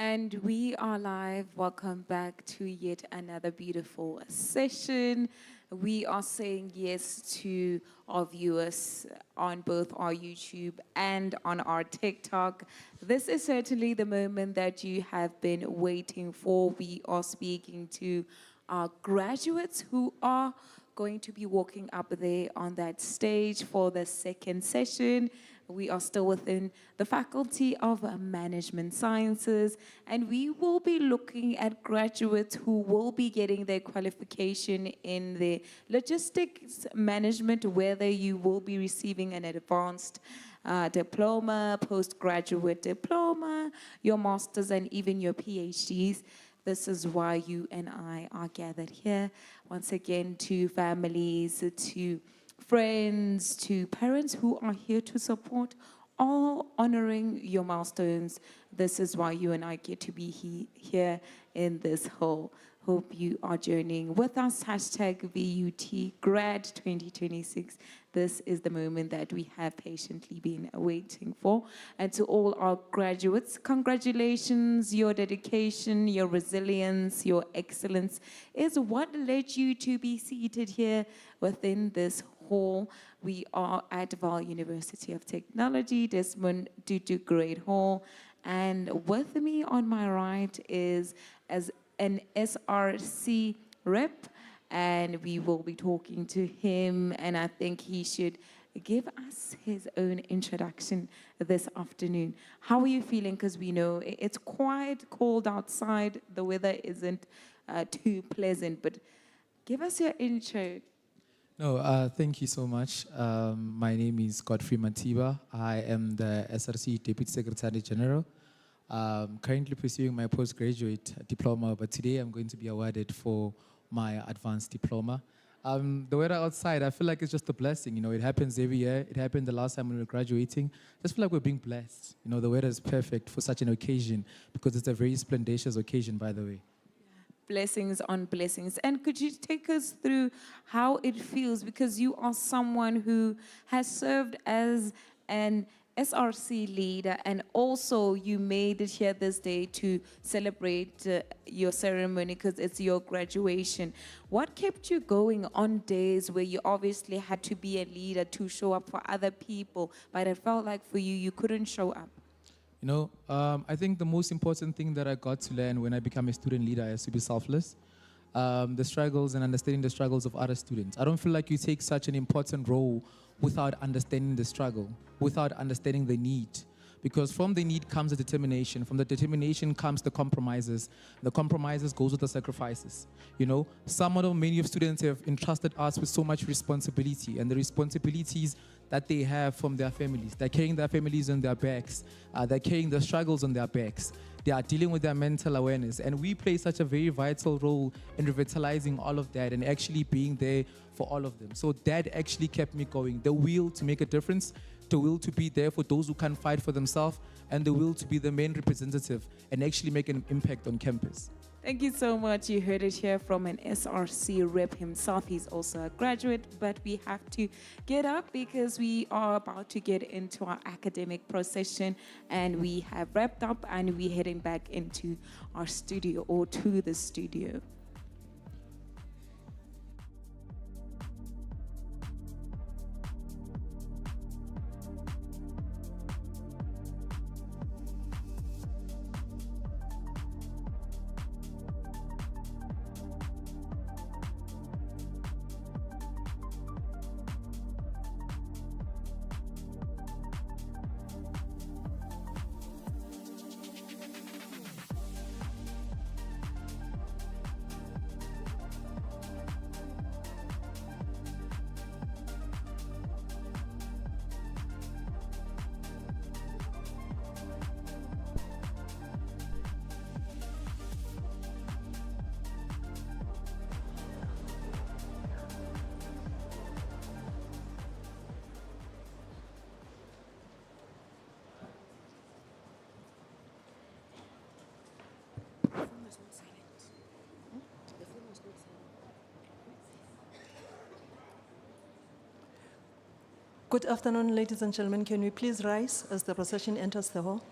And we are live. Welcome back to yet another beautiful session. We are saying yes to our viewers on both our YouTube and on our TikTok. This is certainly the moment that you have been waiting for. We are speaking to our graduates who are going to be walking up there on that stage for the second session. We are still within the Faculty of Management Sciences, and we will be looking at graduates who will be getting their qualification in the logistics management, whether you will be receiving an advanced diploma, postgraduate diploma, your master's, and even your PhDs. This is why you and I are gathered here. Once again, to families, to friends, to parents who are here to support, all honoring your milestones. This is why you and I get to be here in this hall. Hope you are journeying with us. Hashtag VUT Grad 2026. This is the moment that we have patiently been waiting for. And to all our graduates, congratulations. Your dedication, your resilience, your excellence is what led you to be seated here within this hall. We are at Vaal University of Technology, Desmond Tutu Great Hall. And with me on my right is as an SRC rep, and we will be talking to him, and I think he should give us his own introduction this afternoon. How are you feeling? Because we know it's quite cold outside. The weather isn't too pleasant, but give us your intro. No, thank you so much. My name is Godfrey Matiba. I am the SRC Deputy Secretary General. Currently pursuing my postgraduate diploma, but today I'm going to be awarded for my advanced diploma. The weather outside, I feel like it's just a blessing. You know, it happens every year. It happened the last time we were graduating. Just feel like we're being blessed. You know, the weather is perfect for such an occasion because it's a very splendid occasion, by the way. Blessings on blessings. And could you take us through how it feels? Because you are someone who has served as an SRC leader, and also you made it here this day to celebrate your ceremony because it's your graduation. What kept you going on days where you obviously had to be a leader to show up for other people, but it felt like for you, you couldn't show up? You know, I think the most important thing that I got to learn when I became a student leader is to be selfless. The struggles and understanding the struggles of other students. I don't feel like you take such an important role without understanding the struggle, without understanding the need. Because from the need comes the determination. From the determination comes the compromises. The compromises goes with the sacrifices. You know, many of students have entrusted us with so much responsibility, and the responsibilities that they have from their families. They're carrying their families on their backs. They're carrying the struggles on their backs. They are dealing with their mental awareness. And we play such a very vital role in revitalizing all of that and actually being there for all of them. So that actually kept me going. The will to make a difference, the will to be there for those who can't fight for themselves, and the will to be the main representative and actually make an impact on campus. Thank you so much. You heard it here from an SRC rep himself. He's also a graduate, but we have to get up because we are about to get into our academic procession, and we have wrapped up and we're heading back into our studio, or to the studio. Good afternoon, ladies and gentlemen. Can we please rise as the procession enters the hall?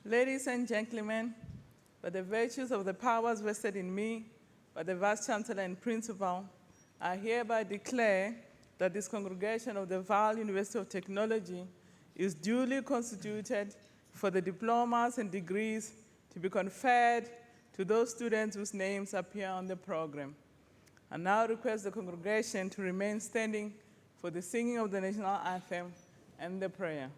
Ladies and gentlemen, by the virtues of the powers vested in me by the Vice Chancellor and Principal, I hereby declare that this congregation of the Vaal University of Technology is duly constituted for the diplomas and degrees to be conferred to those students whose names appear on the program. I now request the congregation to remain standing for the singing of the national anthem and the prayer.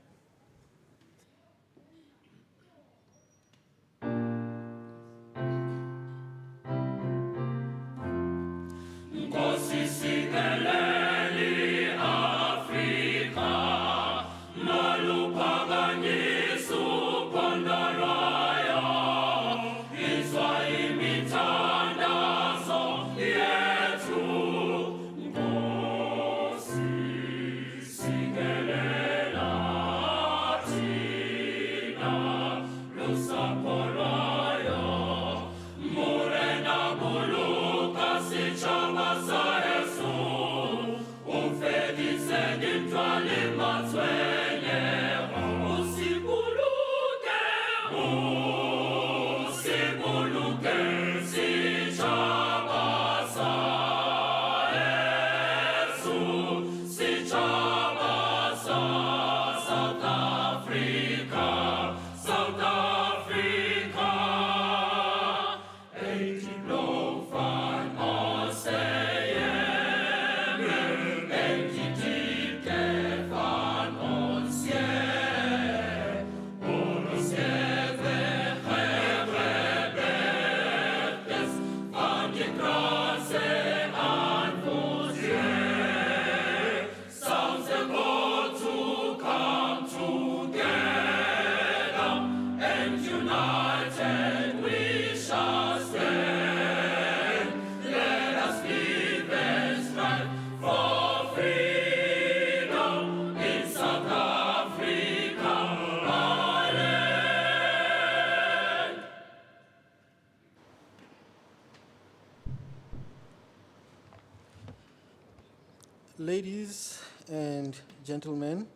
Ladies and gentlemen,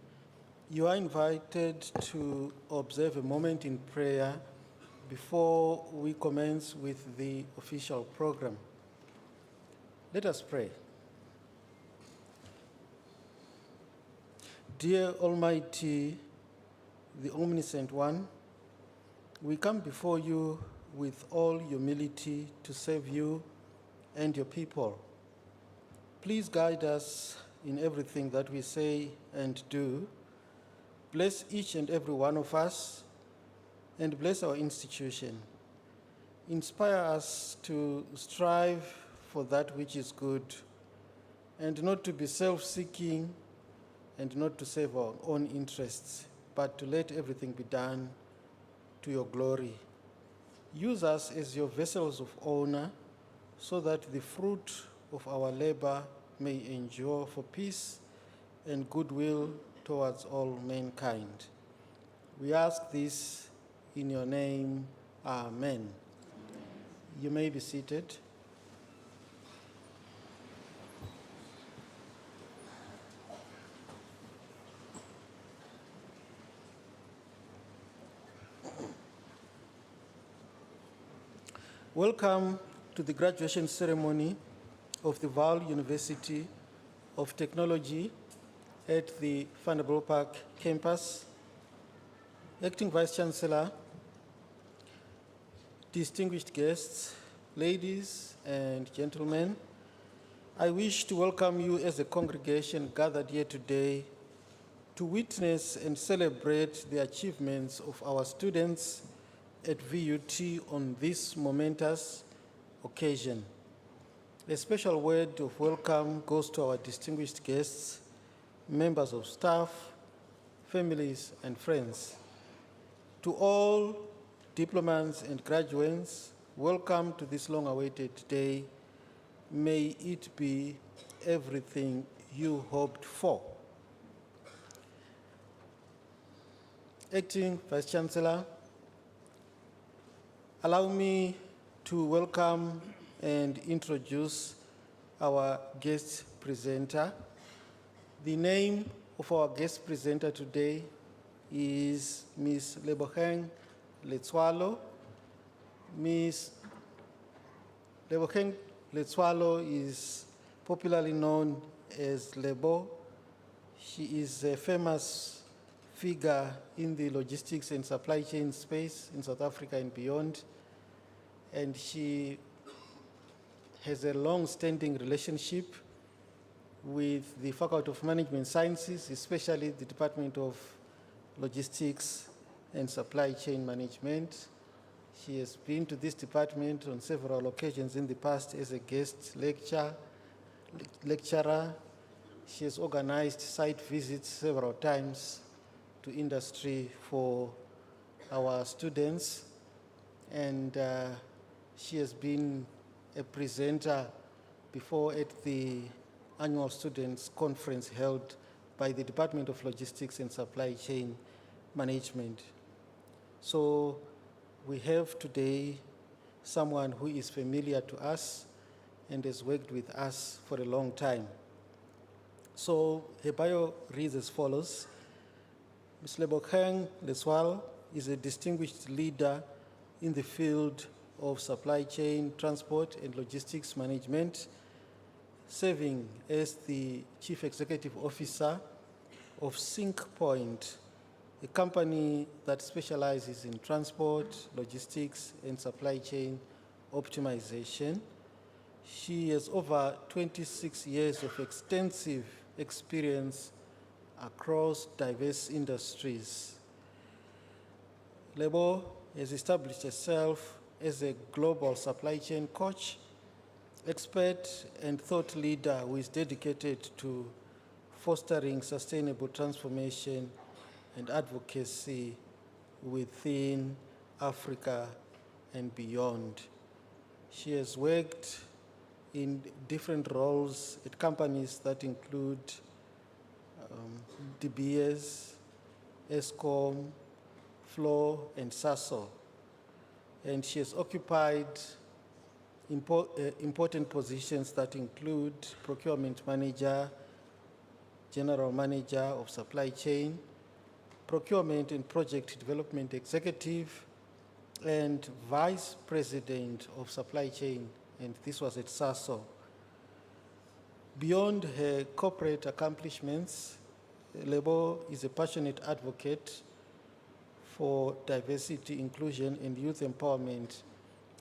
you are invited to observe a moment in prayer before we commence with the official program. Let us pray. Dear Almighty, the Omniscient One, we come before you with all humility to serve you and your people. Please guide us in everything that we say and do. Bless each and every one of us, and bless our institution. Inspire us to strive for that which is good, and not to be self-seeking, and not to serve our own interests, but to let everything be done to your glory. Use us as your vessels of honor, so that the fruit of our labor may endure for peace and goodwill towards all mankind. We ask this in your name. Amen. You may be seated. Welcome to the graduation ceremony of the Vaal University of Technology at the Vanderbilt Park campus. Acting Vice Chancellor, distinguished guests, ladies and gentlemen, I wish to welcome you as a congregation gathered here today to witness and celebrate the achievements of our students at VUT on this momentous occasion. A special word of welcome goes to our distinguished guests, members of staff, families, and friends. To all diplomats and graduates, welcome to this long-awaited day May it be everything you hoped for. Acting Vice Chancellor, allow me to welcome and introduce our guest presenter. The name of our guest presenter today is Ms. Leboheng Letswalo. Ms. Leboheng Letswalo is popularly known as Lebo. She is a famous figure in the logistics and supply chain space in South Africa and beyond. And she has a long-standing relationship with the Faculty of Management Sciences, especially the Department of Logistics and Supply Chain Management. She has been to this department on several occasions in the past as a guest lecturer. She has organized site visits several times to industry for our students, and she has been a presenter before at the annual students conference held by the Department of Logistics and Supply Chain Management. So we have today someone who is familiar to us and has worked with us for a long time. So her bio reads as follows. Ms. Leboheng Letswalo is a distinguished leader in the field of supply chain, transport, and logistics management, serving as the Chief Executive Officer of Sync Point, a company that specializes in transport, logistics, and supply chain optimization. She has over 26 years of extensive experience across diverse industries. Lebo has established herself as a global supply chain coach, expert, and thought leader who is dedicated to fostering sustainable transformation and advocacy within Africa and beyond. She has worked in different roles at companies that include DBS, ESCOM, Flow, and SASO. And she has occupied important positions that include procurement manager, general manager of supply chain, procurement and project development executive, and vice president of supply chain, and this was at SASO. Beyond her corporate accomplishments, Lebo is a passionate advocate for diversity, inclusion, and youth empowerment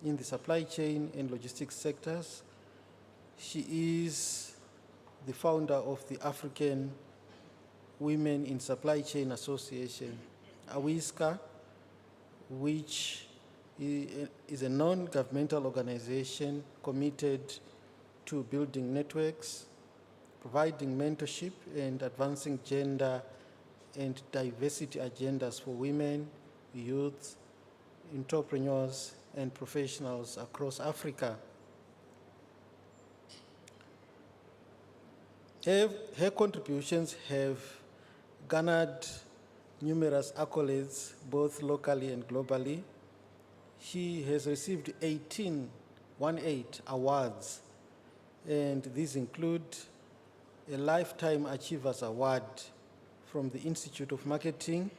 in the supply chain and logistics sectors. She is the founder of the African Women in Supply Chain Association, AWISCA, which is a non-governmental organization committed to building networks, providing mentorship, and advancing gender and diversity agendas for women, youth, entrepreneurs, and professionals across Africa. Her contributions have garnered numerous accolades, both locally and globally. She has received 18 awards, and these include a Lifetime Achievers Award from the Institute of Marketing.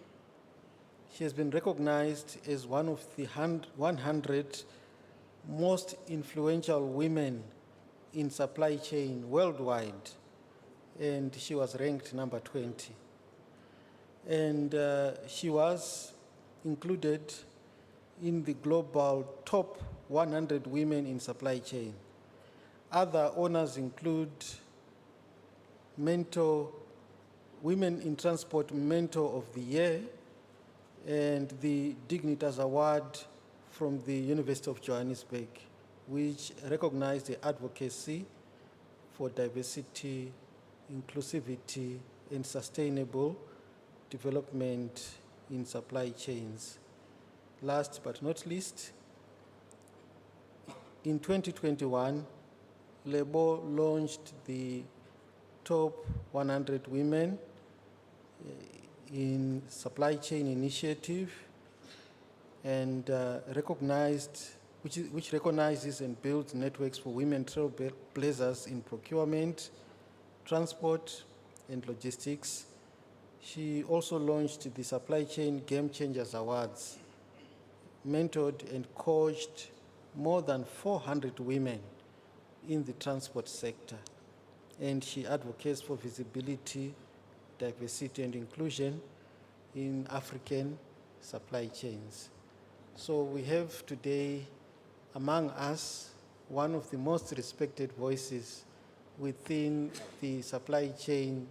She has been recognized as one of the 100 most influential women in supply chain worldwide, and she was ranked number 20. And she was included in the global top 100 women in supply chain. Other honors include Women in Transport Mentor of the Year and the Dignitas Award from the University of Johannesburg, which recognized the advocacy for diversity, inclusivity, and sustainable development in supply chains. Last but not least, in 2021, Lebo launched the top 100 women in supply chain initiative and which recognizes and builds networks for women trailblazers in procurement, transport, and logistics. She also launched the Supply Chain Game Changers Awards, mentored and coached more than 400 women in the transport sector. And she advocates for visibility, diversity, and inclusion in African supply chains. So we have today among us one of the most respected voices within the supply chain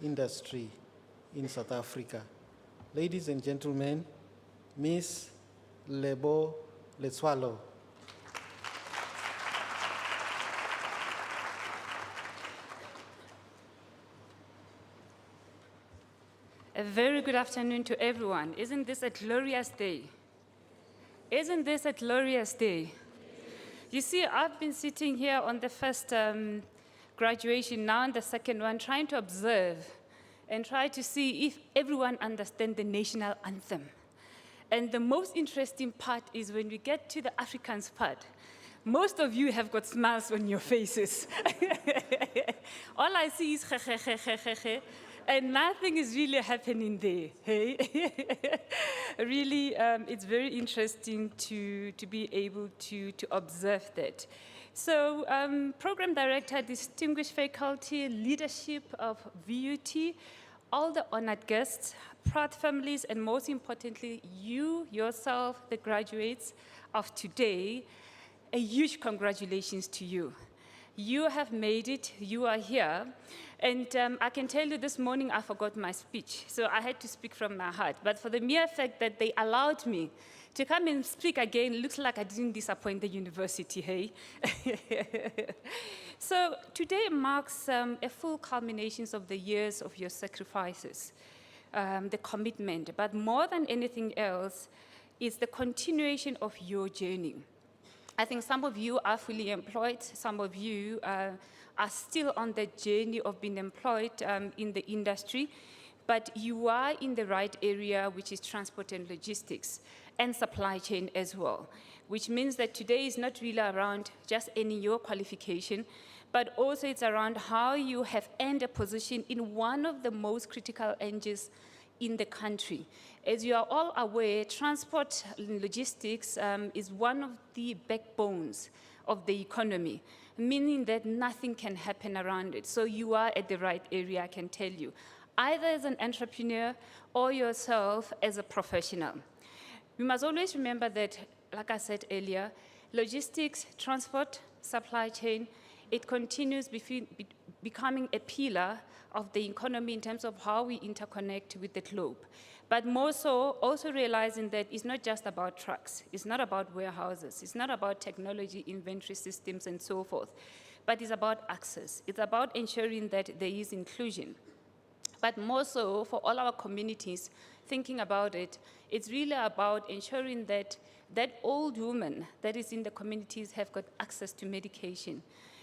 industry in South Africa. Ladies and gentlemen, Miss Lebo Letswalo. A very good afternoon to everyone. Isn't this a glorious day? Isn't this a glorious day? You see, I've been sitting here on the first graduation, now on the second one, trying to observe and try to see if everyone understands the national anthem. And the most interesting part is when we get to the Afrikaans part. Most of you have got smiles on your faces. All I see is and nothing is really happening there. Hey? Really, it's very interesting to be able to observe that. So, Program Director, distinguished faculty, leadership of VUT, all the honored guests, proud families, and most importantly, you yourself, the graduates of today, a huge congratulations to you. You have made it, you are here. And I can tell you this morning I forgot my speech, so I had to speak from my heart. But for the mere fact that they allowed me to come and speak again, looks like I didn't disappoint the university, hey? So today marks a full culmination of the years of your sacrifices, the commitment, but more than anything else, is the continuation of your journey. I think some of you are fully employed, some of you are still on the journey of being employed in the industry, but you are in the right area, which is transport and logistics, and supply chain as well, which means that today is not really around just earning your qualification, but also it's around how you have earned a position in one of the most critical engines in the country. As you are all aware, transport and logistics is one of the backbones of the economy, meaning that nothing can happen around it. So you are at the right area, I can tell you, either as an entrepreneur or yourself as a professional. We must always remember that, like I said earlier, logistics, transport, supply chain, it continues becoming a pillar of the economy in terms of how we interconnect with the globe. But more so, also realizing that it's not just about trucks, it's not about warehouses, it's not about technology, inventory systems, and so forth, but it's about access. It's about ensuring that there is inclusion. But more so, for all our communities, thinking about it, it's really about ensuring that that old woman that is in the communities have got access to medication.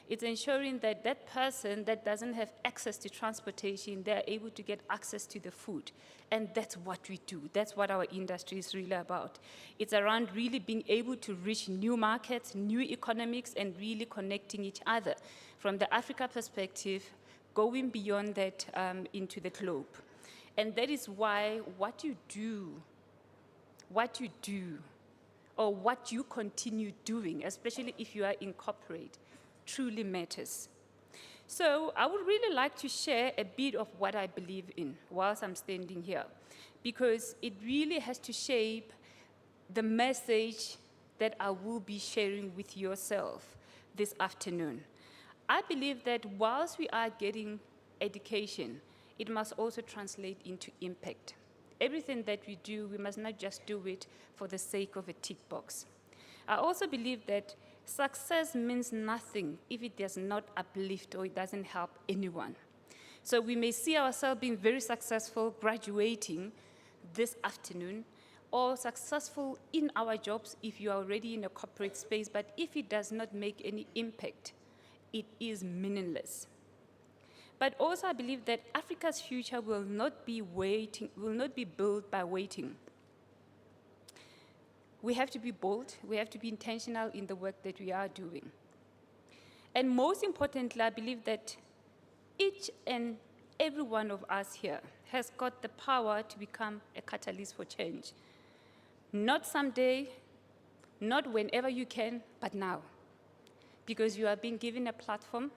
It's ensuring that that person that doesn't have access to transportation, they're able to get access to the food. And that's what we do. That's what our industry is really about. It's around really being able to reach new markets, new economics, and really connecting each other from the Africa perspective, going beyond that into the globe. And that is why what you do, or what you continue doing, especially if you are in corporate, truly matters. So I would really like to share a bit of what I believe in whilst I'm standing here, because it really has to shape the message that I will be sharing with yourself this afternoon. I believe that whilst we are getting education, it must also translate into impact. Everything that we do, we must not just do it for the sake of a tick box. I also believe that success means nothing if it does not uplift or it doesn't help anyone. So we may see ourselves being very successful graduating this afternoon, or successful in our jobs if you are already in a corporate space, but if it does not make any impact it is meaningless. But also I believe that Africa's future will not be built by waiting. We have to be bold, we have to be intentional in the work that we are doing. And most importantly, I believe that each and every one of us here has got the power to become a catalyst for change. Not someday, not whenever you can, but now. Because you are being given a platform,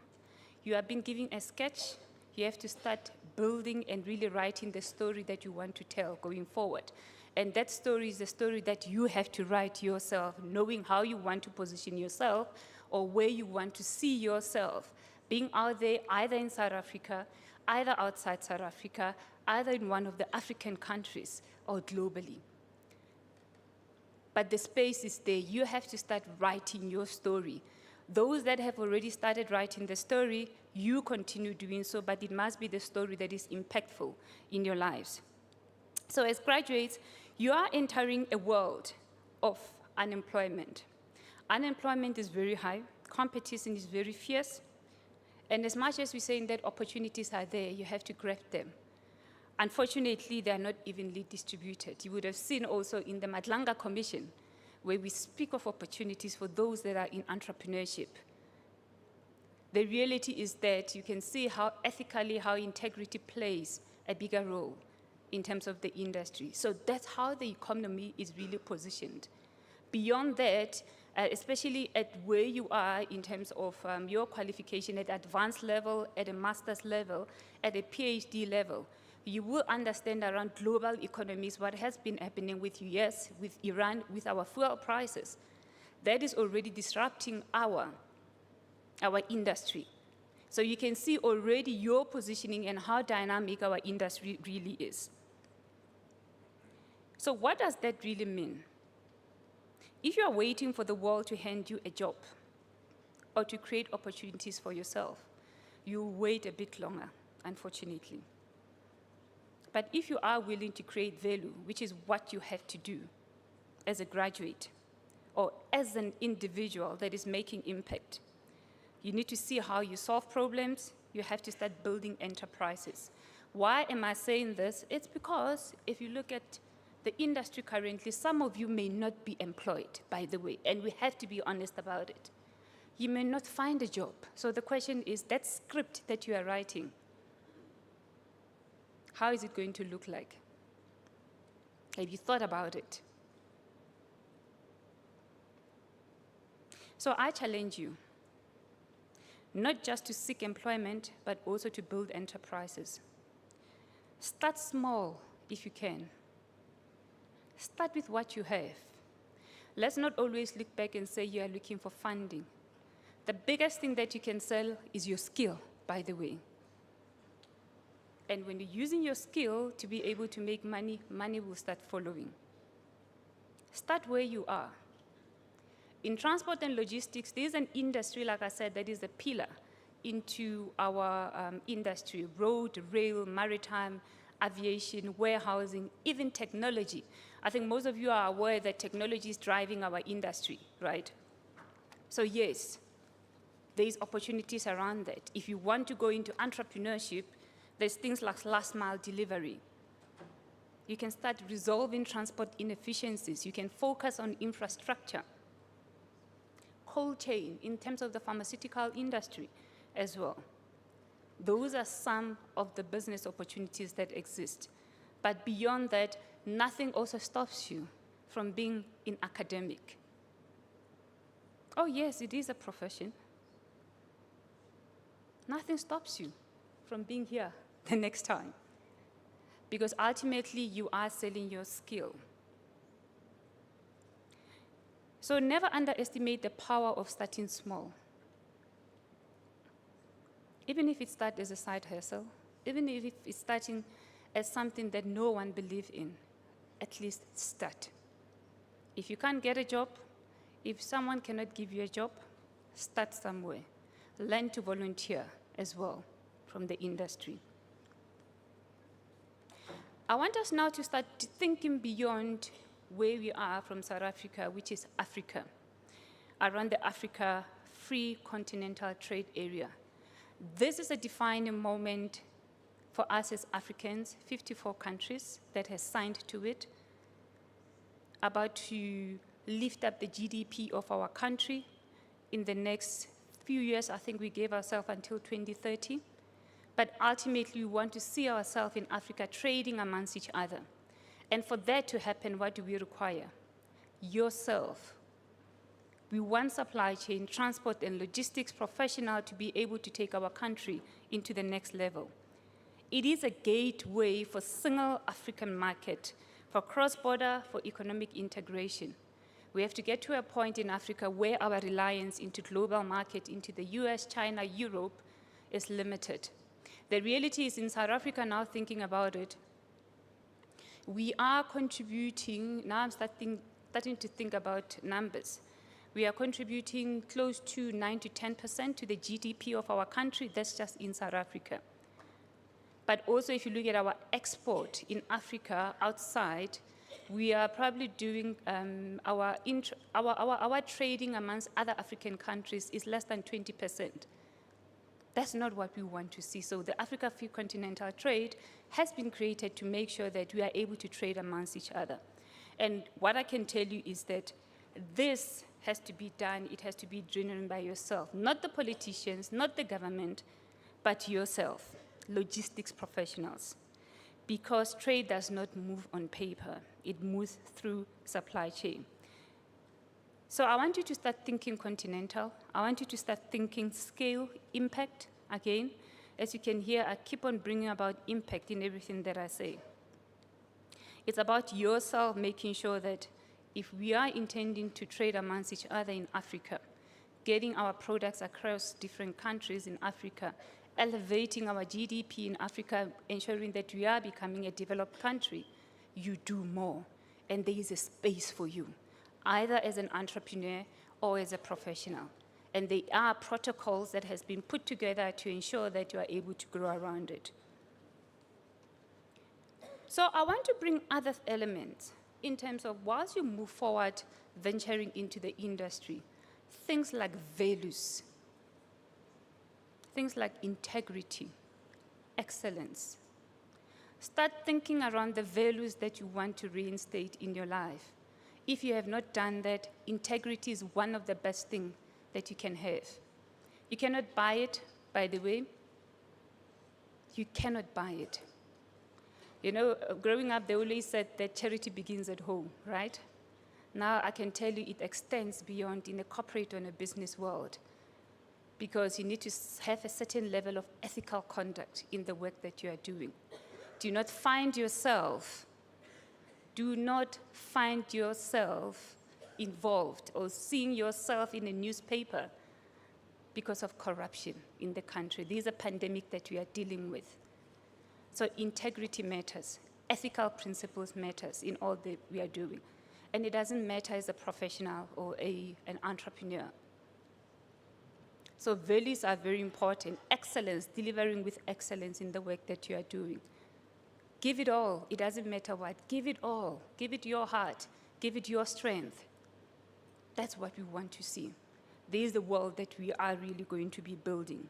you are being given a sketch, you have to start building and really writing the story that you want to tell going forward. And that story is the story that you have to write yourself, knowing how you want to position yourself or where you want to see yourself, being out there either in South Africa, either outside South Africa, either in one of the African countries or globally. But the space is there. You have to start writing your story. Those that have already started writing the story, you continue doing so, but it must be the story that is impactful in your lives. So as graduates, you are entering a world of unemployment. Unemployment is very high, competition is very fierce, and as much as we're saying that opportunities are there, you have to grab them. Unfortunately, they are not evenly distributed. You would have seen also in the Madlanga Commission, where we speak of opportunities for those that are in entrepreneurship. The reality is that you can see how ethically, how integrity plays a bigger role in terms of the industry. So that's how the economy is really positioned. Beyond that, especially at where you are in terms of your qualification at advanced level, at a master's level, at a PhD level, you will understand around global economies what has been happening with US, with Iran, with our fuel prices. That is already disrupting our industry. So you can see already your positioning and how dynamic our industry really is. So what does that really mean? If you are waiting for the world to hand you a job or to create opportunities for yourself, you wait a bit longer, unfortunately. But if you are willing to create value, which is what you have to do as a graduate or as an individual that is making impact, you need to see how you solve problems. You have to start building enterprises. Why am I saying this? It's because if you look at the industry currently, some of you may not be employed, by the way, and we have to be honest about it. You may not find a job. So the question is, that script that you are writing, how is it going to look like? Have you thought about it? So I challenge you, not just to seek employment, but also to build enterprises. Start small if you can. Start with what you have. Let's not always look back and say you are looking for funding. The biggest thing that you can sell is your skill, by the way. And when you're using your skill to be able to make money, money will start following. Start where you are. In transport and logistics, there's an industry, like I said, that is a pillar into our industry: road, rail, maritime, aviation, warehousing, even technology. I think most of you are aware that technology is driving our industry, right? So yes, there's opportunities around that. If you want to go into entrepreneurship, there's things like last mile delivery. You can start resolving transport inefficiencies. You can focus on infrastructure. Cold chain in terms of the pharmaceutical industry as well. Those are some of the business opportunities that exist. But beyond that, nothing also stops you from being in academic. Oh yes, it is a profession. Nothing stops you from being here the next time. Because ultimately, you are selling your skill. So never underestimate the power of starting small. Even if it starts as a side hustle, even if it's starting as something that no one believes in, at least start. If you can't get a job, if someone cannot give you a job, start somewhere. Learn to volunteer as well from the industry. I want us now to start thinking beyond where we are from South Africa, which is Africa, around the Africa free continental trade area. This is a defining moment for us as Africans, 54 countries that have signed to it, about to lift up the GDP of our country in the next few years. I think we gave ourselves until 2030. But ultimately, we want to see ourselves in Africa trading amongst each other. And for that to happen, what do we require? Yourself. We want supply chain, transport, and logistics professionals to be able to take our country into the next level. It is a gateway for single African market, for cross-border, for economic integration. We have to get to a point in Africa where our reliance into global market, into the US, China, Europe, is limited. The reality is in South Africa now, thinking about it, we are contributing, now I'm starting to think about numbers. We are contributing close to 9 to 10% to the GDP of our country. That's just in South Africa. But also, if you look at our export in Africa outside, we are probably doing our trading amongst other African countries is less than 20%. That's not what we want to see. So the Africa Free Continental Trade has been created to make sure that we are able to trade amongst each other. And what I can tell you is that this has to be done, it has to be driven by yourself, not the politicians, not the government, but yourself, logistics professionals. Because trade does not move on paper, it moves through supply chain. So I want you to start thinking continental. I want you to start thinking scale, impact, again. As you can hear, I keep on bringing about impact in everything that I say. It's about yourself making sure that if we are intending to trade amongst each other in Africa, getting our products across different countries in Africa, elevating our GDP in Africa, ensuring that we are becoming a developed country, you do more. And there is a space for you, either as an entrepreneur or as a professional. And there are protocols that has been put together to ensure that you are able to grow around it. So I want to bring other elements in terms of, whilst you move forward venturing into the industry, things like values, things like integrity, excellence. Start thinking around the values that you want to reinstate in your life. If you have not done that, integrity is one of the best things that you can have. You cannot buy it, by the way. You cannot buy it. You know, growing up, they always said that charity begins at home, right? Now I can tell you it extends beyond in a corporate or in a business world, because you need to have a certain level of ethical conduct in the work that you are doing. Do not find yourself involved or seeing yourself in a newspaper because of corruption in the country. This is a pandemic that we are dealing with. So integrity matters. Ethical principles matters in all that we are doing. And it doesn't matter as a professional or an entrepreneur. So values are very important. Excellence, delivering with excellence in the work that you are doing. Give it all. It doesn't matter what. Give it all. Give it your heart. Give it your strength. That's what we want to see. This is the world that we are really going to be building.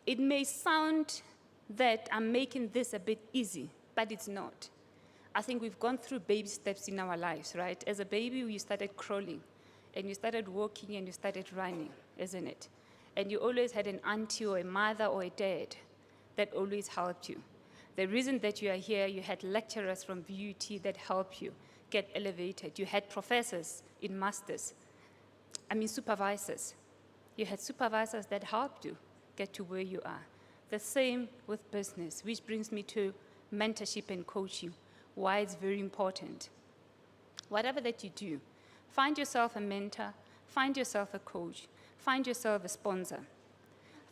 It may sound that I'm making this a bit easy, but it's not. I think we've gone through baby steps in our lives, right? As a baby, you started crawling, and you started walking, and you started running, isn't it? And you always had an auntie or a mother or a dad that always helped you. The reason that you are here, you had lecturers from VUT that helped you get elevated. You had professors in masters. Supervisors. You had supervisors that helped you get to where you are. The same with business, which brings me to mentorship and coaching, why it's very important. Whatever that you do, find yourself a mentor, find yourself a coach, find yourself a sponsor.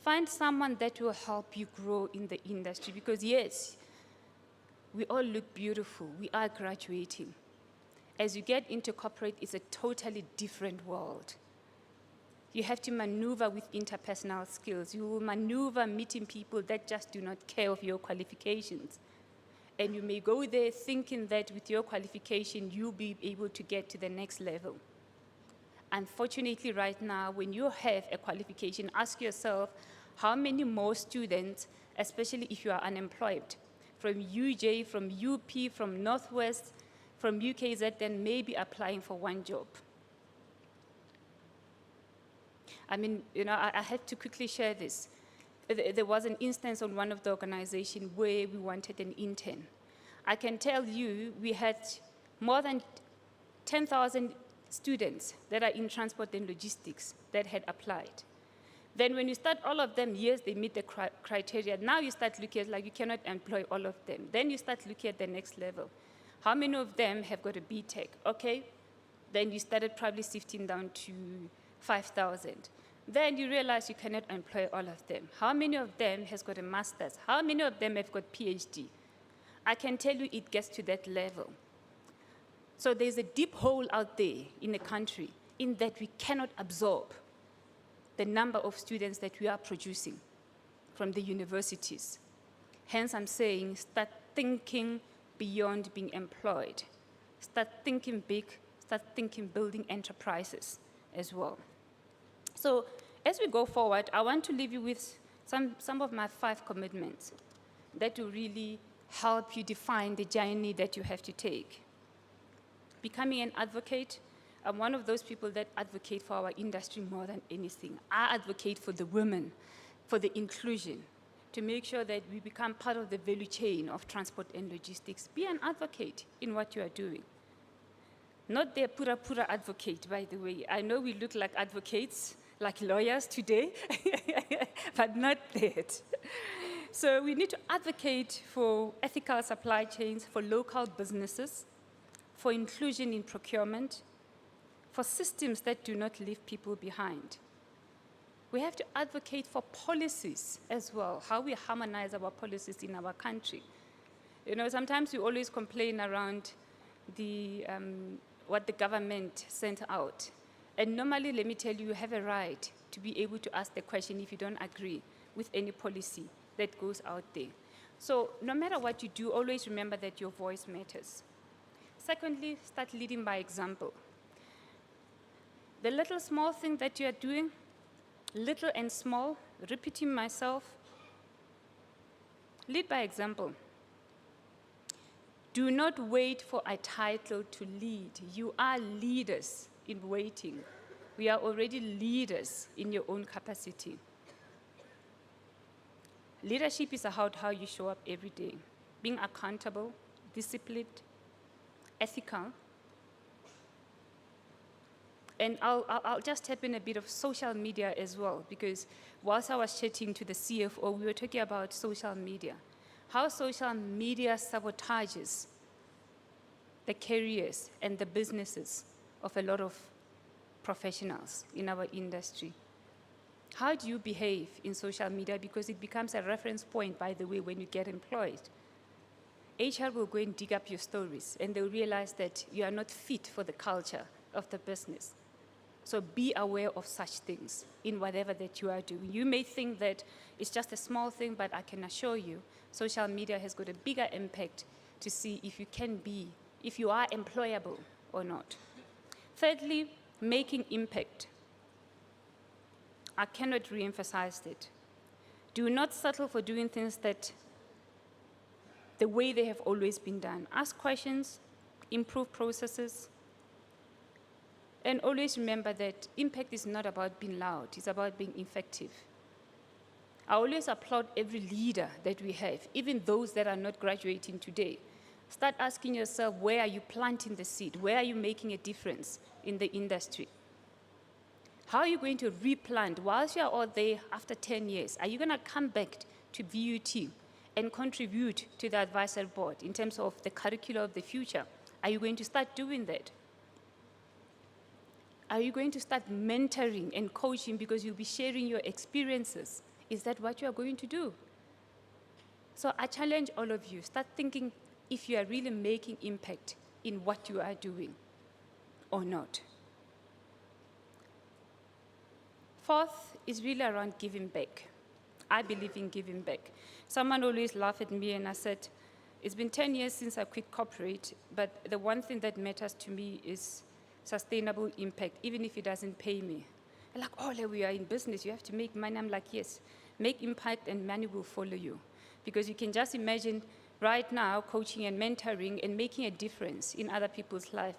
Find someone that will help you grow in the industry, because yes, we all look beautiful, we are graduating. As you get into corporate, it's a totally different world. You have to maneuver with interpersonal skills. You will maneuver meeting people that just do not care of your qualifications. And you may go there thinking that with your qualification, you'll be able to get to the next level. Unfortunately, right now, when you have a qualification, ask yourself how many more students, especially if you are unemployed, from UJ, from UP, from Northwest, from UKZ, then maybe applying for one job. I mean, you know, I had to quickly share this. There was an instance on one of the organizations where we wanted an intern. I can tell you we had more than 10,000 students that are in transport and logistics that had applied. Then when you start all of them, yes, they meet the criteria. Now you start looking at, like, you cannot employ all of them. Then you start looking at the next level. How many of them have got a BTech? Okay. Then you started probably sifting down to 5,000. Then you realize you cannot employ all of them. How many of them has got a master's? How many of them have got PhD? I can tell you it gets to that level. So there's a deep hole out there in the country in that we cannot absorb the number of students that we are producing from the universities. Hence, I'm saying start thinking beyond being employed. Start thinking big, start thinking building enterprises as well. So as we go forward, I want to leave you with some of my 5 commitments that will really help you define the journey that you have to take. Becoming an advocate, I'm one of those people that advocate for our industry more than anything. I advocate for the women, for the inclusion, to make sure that we become part of the value chain of transport and logistics. Be an advocate in what you are doing. Not the pura advocate, by the way. I know we look like advocates, like lawyers today, but not that. So we need to advocate for ethical supply chains, for local businesses, for inclusion in procurement, for systems that do not leave people behind. We have to advocate for policies as well, how we harmonize our policies in our country. You know, sometimes we always complain around what the government sent out. And normally, let me tell you, you have a right to be able to ask the question if you don't agree with any policy that goes out there. So no matter what you do, always remember that your voice matters. Secondly, start leading by example. The little small thing that you are doing, little and small, repeating myself, lead by example. Do not wait for a title to lead. You are leaders in waiting. We are already leaders in your own capacity. Leadership is about how you show up every day, being accountable, disciplined, ethical. And I'll just tap in a bit of social media as well, because whilst I was chatting to the CFO, we were talking about social media, how social media sabotages the careers and the businesses of a lot of professionals in our industry. How do you behave in social media? Because it becomes a reference point, by the way, when you get employed. HR will go and dig up your stories, and they'll realize that you are not fit for the culture of the business. So be aware of such things in whatever that you are doing. You may think that it's just a small thing, but I can assure you, social media has got a bigger impact to see if you are employable or not. Thirdly, making impact. I cannot re-emphasize it. Do not settle for doing things that the way they have always been done. Ask questions, improve processes, and always remember that impact is not about being loud, it's about being effective. I always applaud every leader that we have, even those that are not graduating today. Start asking yourself, where are you planting the seed? Where are you making a difference in the industry? How are you going to replant whilst you are out there after 10 years? Are you going to come back to VUT and contribute to the advisory board in terms of the curriculum of the future? Are you going to start doing that? Are you going to start mentoring and coaching because you'll be sharing your experiences? Is that what you are going to do? So I challenge all of you, start thinking if you are really making impact in what you are doing or not. Fourth is really around giving back. I believe in giving back. Someone always laughed at me and I said, it's been 10 years since I quit corporate, but the one thing that matters to me is sustainable impact, even if it doesn't pay me. They're like, oh, we are in business, you have to make money. I'm like, yes, make impact and money will follow you. Because you can just imagine right now coaching and mentoring and making a difference in other people's life.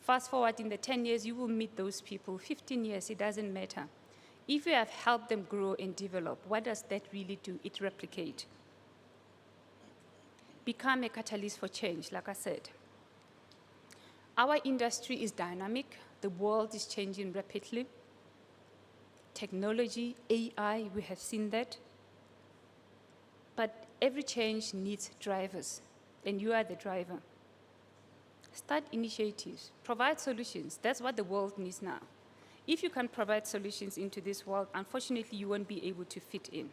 Fast forward in the 10 years, you will meet those people. 15 years, it doesn't matter. If you have helped them grow and develop, what does that really do? It replicates. Become a catalyst for change, like I said. Our industry is dynamic. The world is changing rapidly. Technology, AI, we have seen that. But every change needs drivers, and you are the driver. Start initiatives, provide solutions. That's what the world needs now. If you can provide solutions into this world, unfortunately, you won't be able to fit in.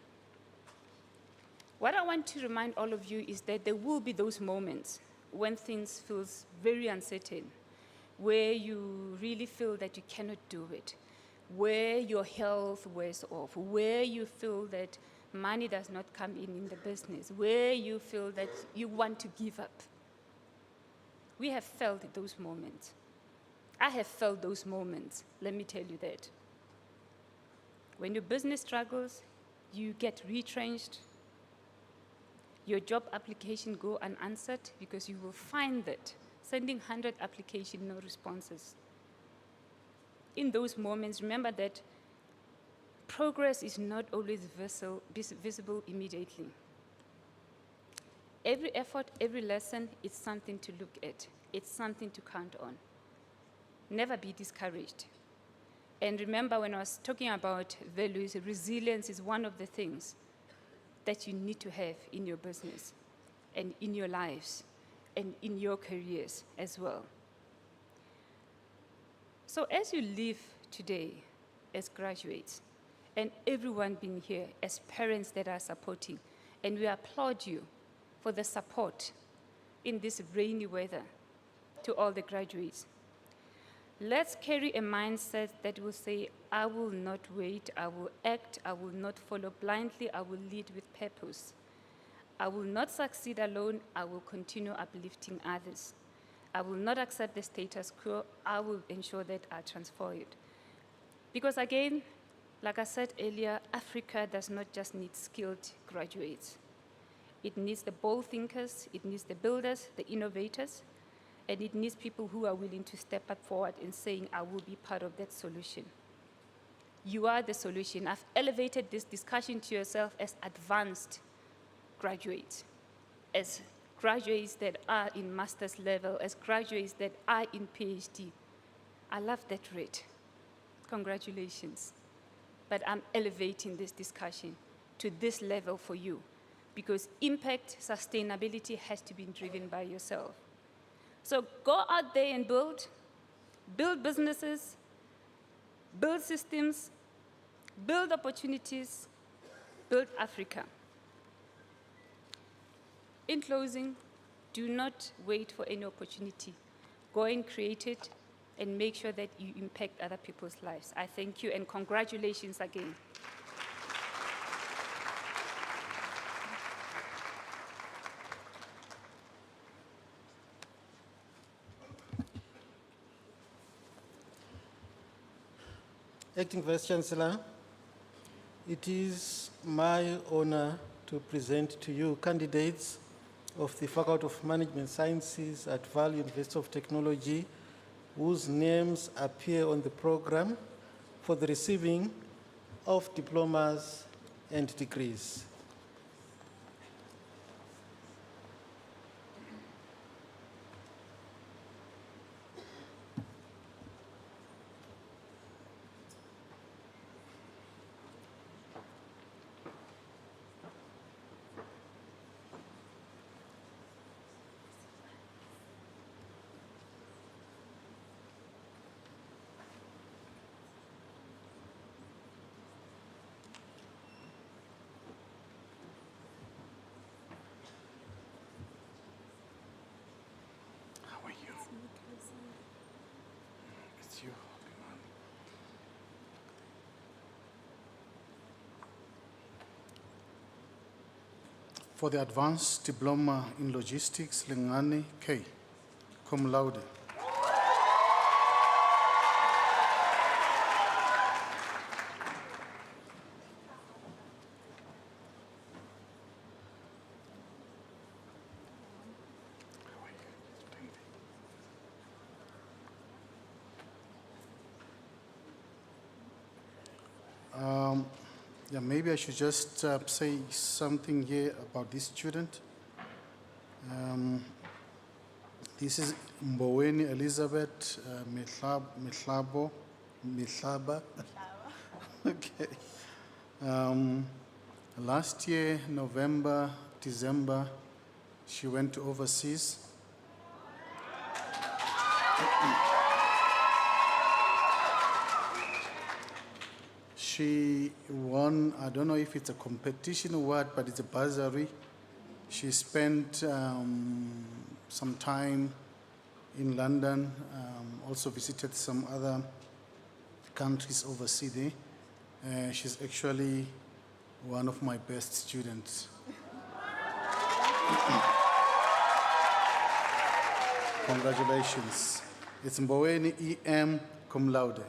What I want to remind all of you is that there will be those moments when things feel very uncertain, where you really feel that you cannot do it, where your health wears off, where you feel that money does not come in the business, where you feel that you want to give up. We have felt those moments. I have felt those moments, let me tell you that. When your business struggles, you get retrenched, your job application go unanswered because you will find that sending 100 applications, no responses. In those moments, remember that progress is not always visible immediately. Every effort, every lesson is something to look at. It's something to count on. Never be discouraged. And remember, when I was talking about values, resilience is one of the things that you need to have in your business and in your lives and in your careers as well. So as you live today as graduates, and everyone being here as parents that are supporting, and we applaud you for the support in this rainy weather to all the graduates. Let's carry a mindset that will say, I will not wait, I will act, I will not follow blindly, I will lead with purpose. I will not succeed alone, I will continue uplifting others. I will not accept the status quo, I will ensure that I transform it. Because again, like I said earlier, Africa does not just need skilled graduates. It needs the bold thinkers, it needs the builders, the innovators, and it needs people who are willing to step up forward and saying, I will be part of that solution. You are the solution. I've elevated this discussion to yourself as advanced graduates, as graduates that are in master's level, as graduates that are in PhD. I love that rate. Congratulations. But I'm elevating this discussion to this level for you, because impact, sustainability has to be driven by yourself. So go out there and build businesses, build systems, build opportunities, build Africa. In closing, do not wait for any opportunity. Go and create it and make sure that you impact other people's lives. I thank you and congratulations again. Acting Vice Chancellor, it is my honor to present to you candidates of the Faculty of Management Sciences at Vaal University of Technology, whose names appear on the program for the receiving of diplomas and degrees. For the Advanced Diploma in Logistics, Lengani K, cum laude. Yeah, maybe I should just say something here about this student. This is Mboweni Elizabeth Mihlaba. Okay. Last year, November, December, she went overseas. She won, I don't know if it's a competition or what, but it's a bursary. She spent some time in London, also visited some other countries overseas there. She's actually one of my best students. Congratulations. It's Mboweni E.M. cum laude.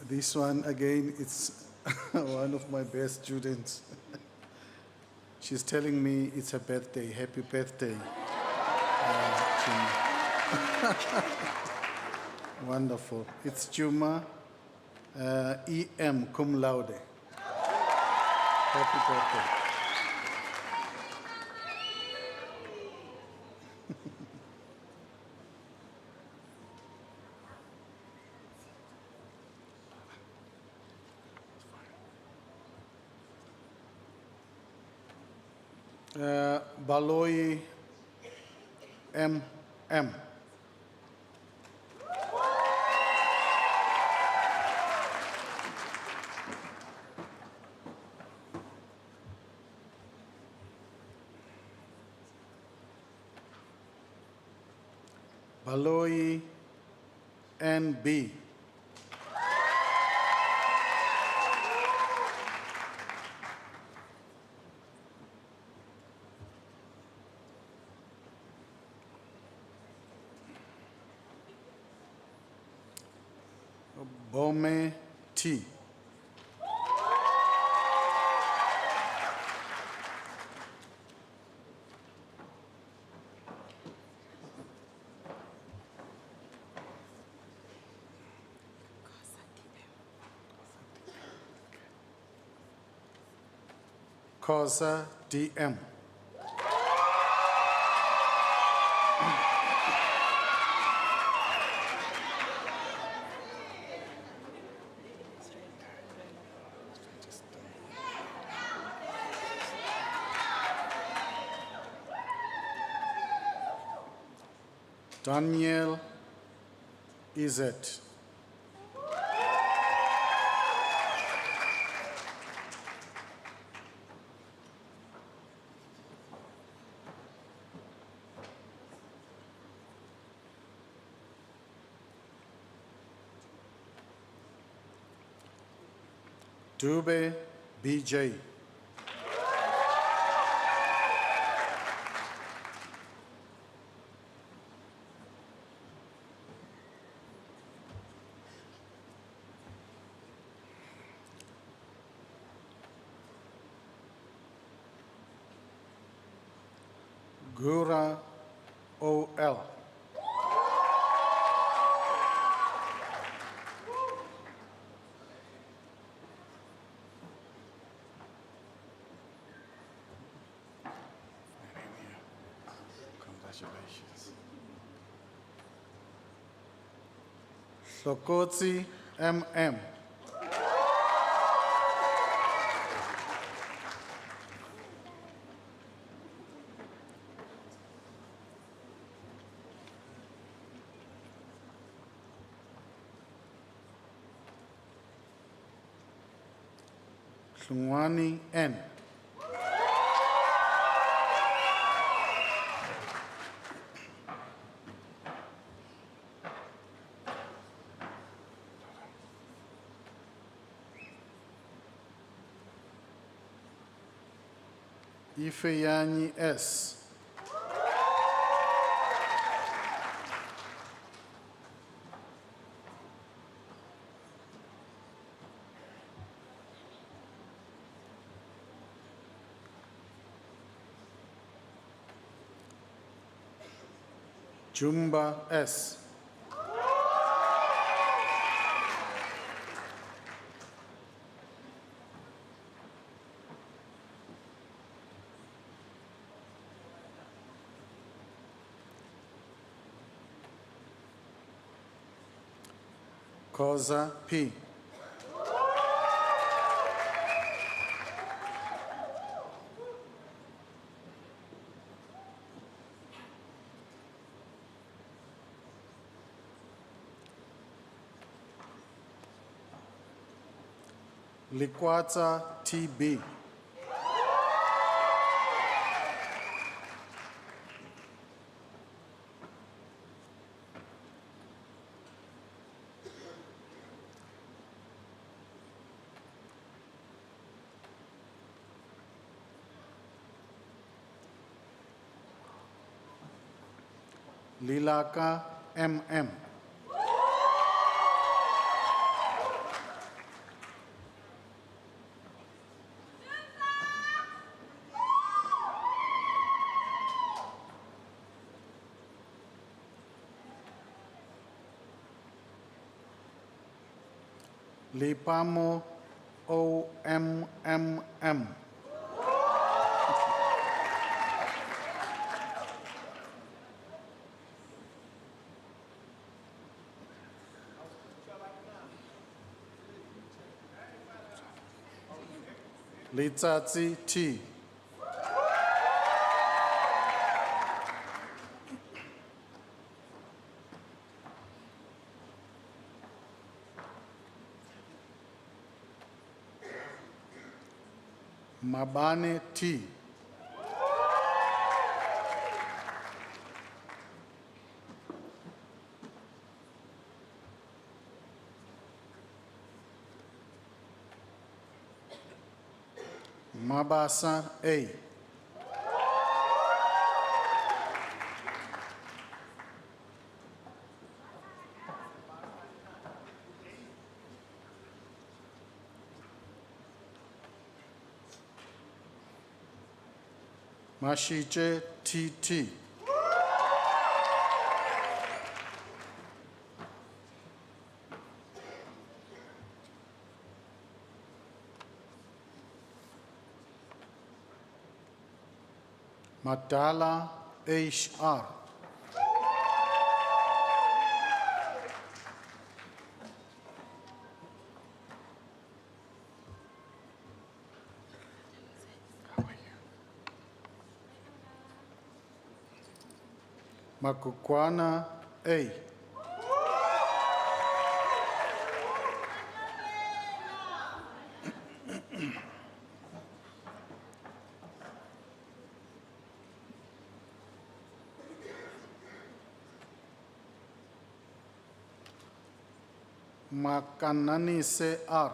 This one, again, it's one of my best students. She's telling me it's her birthday. Happy birthday, Juma. Wonderful. It's Juma E.M. cum laude. Happy birthday. Baloyi M.M. Baloyi N.B. Bome T. Kosa DM. Daniel Izet. Dube BJ. Gura OL. Congratulations. Sokotsi MM. Hlungwani N. Ifeanyi S. Jumba S. Koza P. Likwatsa TB. Lilaka MM. Lipamo OMMM. Litsatsi T. Mabane T. Mabasa A. Mashiche TT. Madala HR. Makukwana A. Makananise R.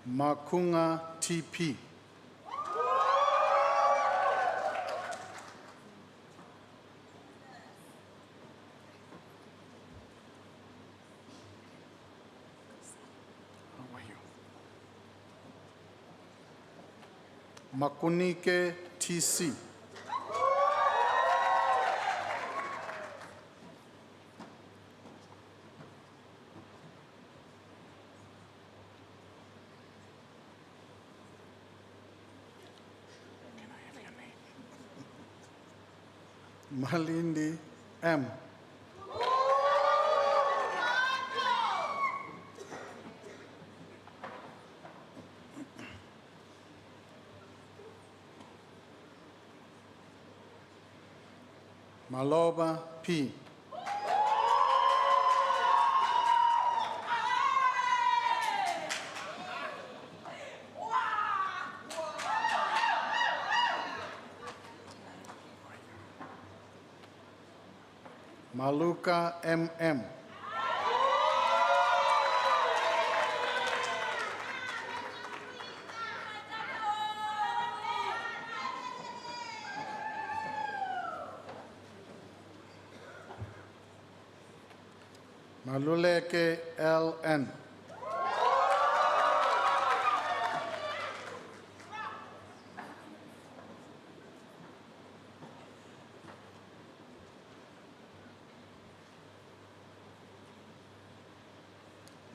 Makunga TP. Makunike TC. Malindi M. Maloba P. Maluka MM. Maluleke LN.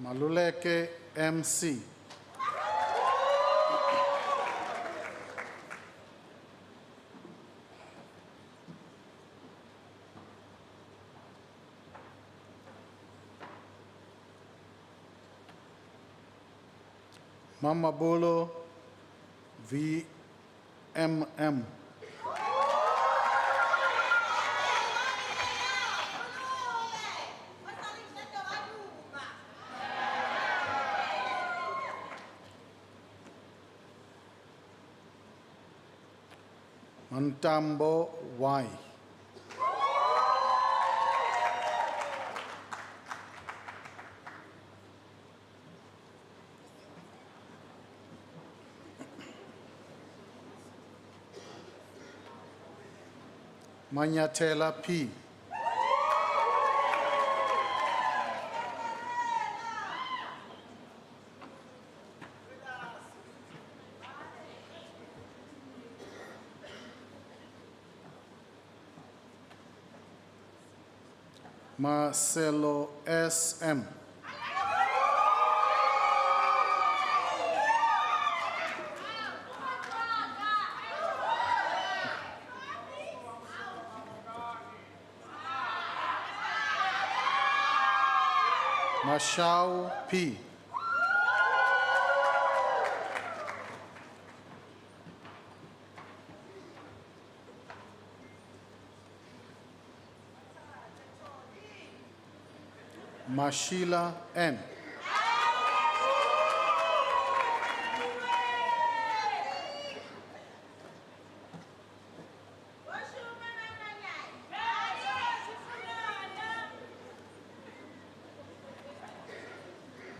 Maluleke MC. Mama Bolo VMM. Mantambo Y. Manyatela P. Marcelo SM. Mashau P. Mashila N.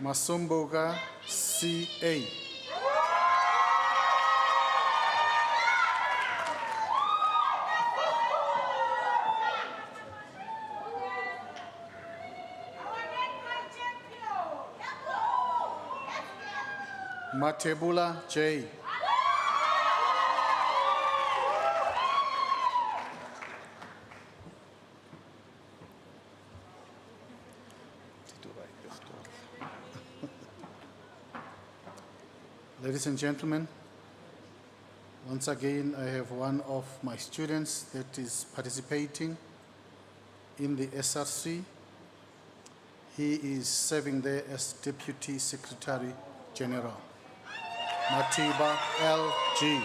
Masumbuga CA. Matebula J. Ladies and gentlemen, once again, I have one of my students that is participating in the SRC. He is serving there as Deputy Secretary General. Matiba LG.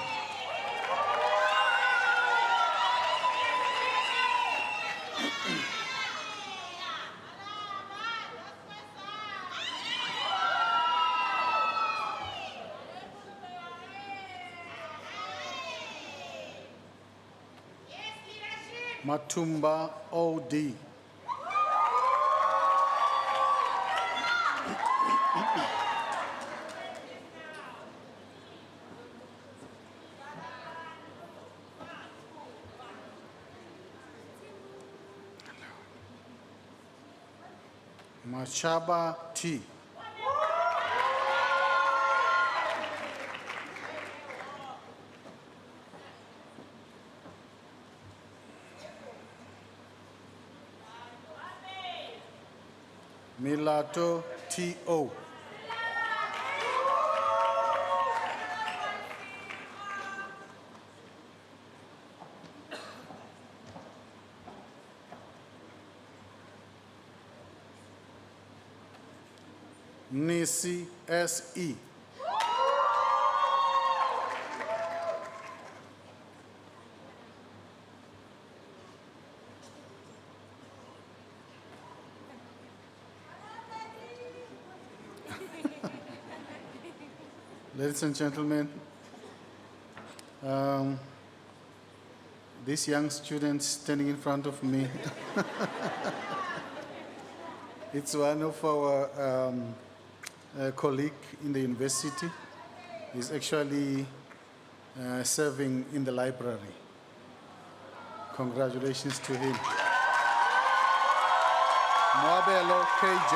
Matumba OD. Machaba T. Milato T.O. Nisi S.E. Ladies and gentlemen, this young student standing in front of me, it's one of our colleague in the university. He's actually serving in the library. Congratulations to him. Moabelo KJ.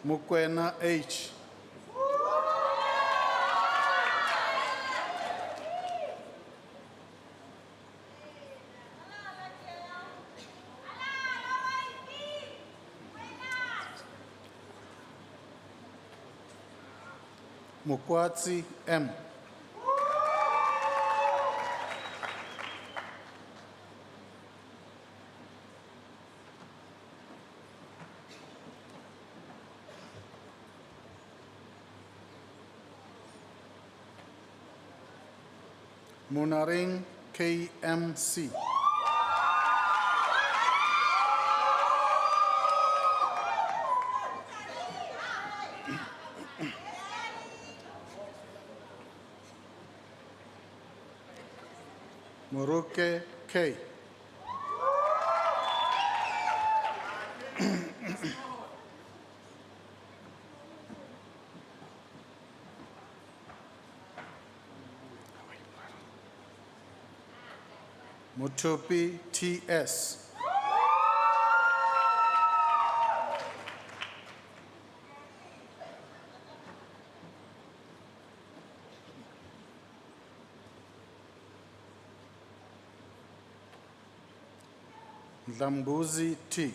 Mukwena H. Mukwatsi M. Munaring KMC. Muruke K. Mutupi TS. Lambuzi T.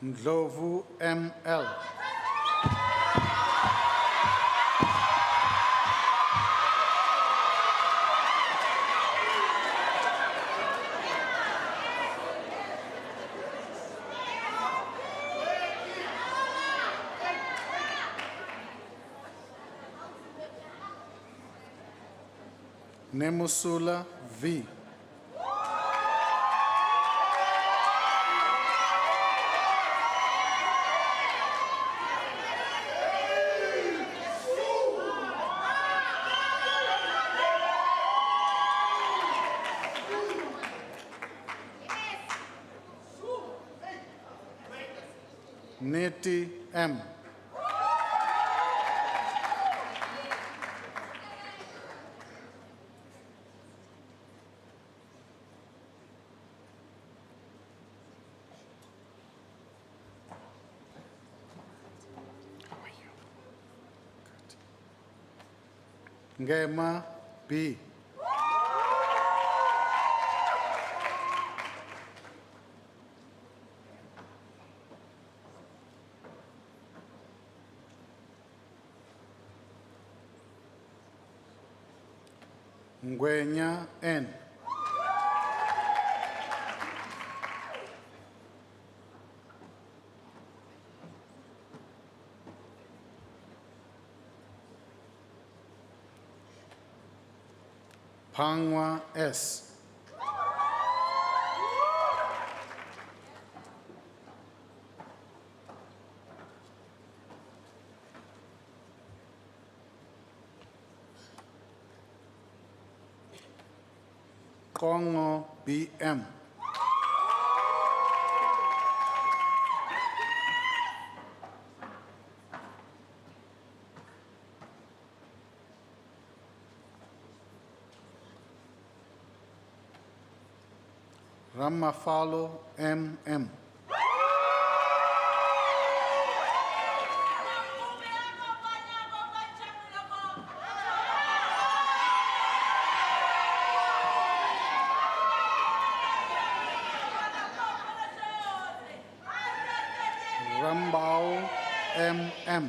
Ndlovu ML. Nemusula V. Neti M. Ngema B. Ngwenya N. Pangwa S. Kongo BM. Ramafalo MM. Rambao MM.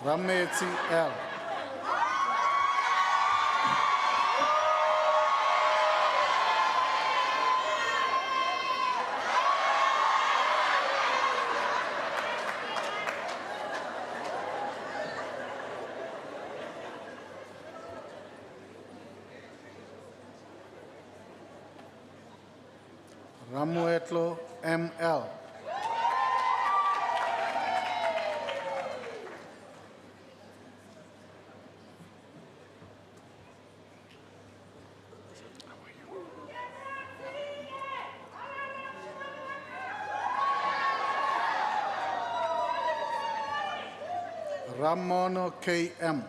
Rametsi L. Ramuetlo ML. Ramono KM.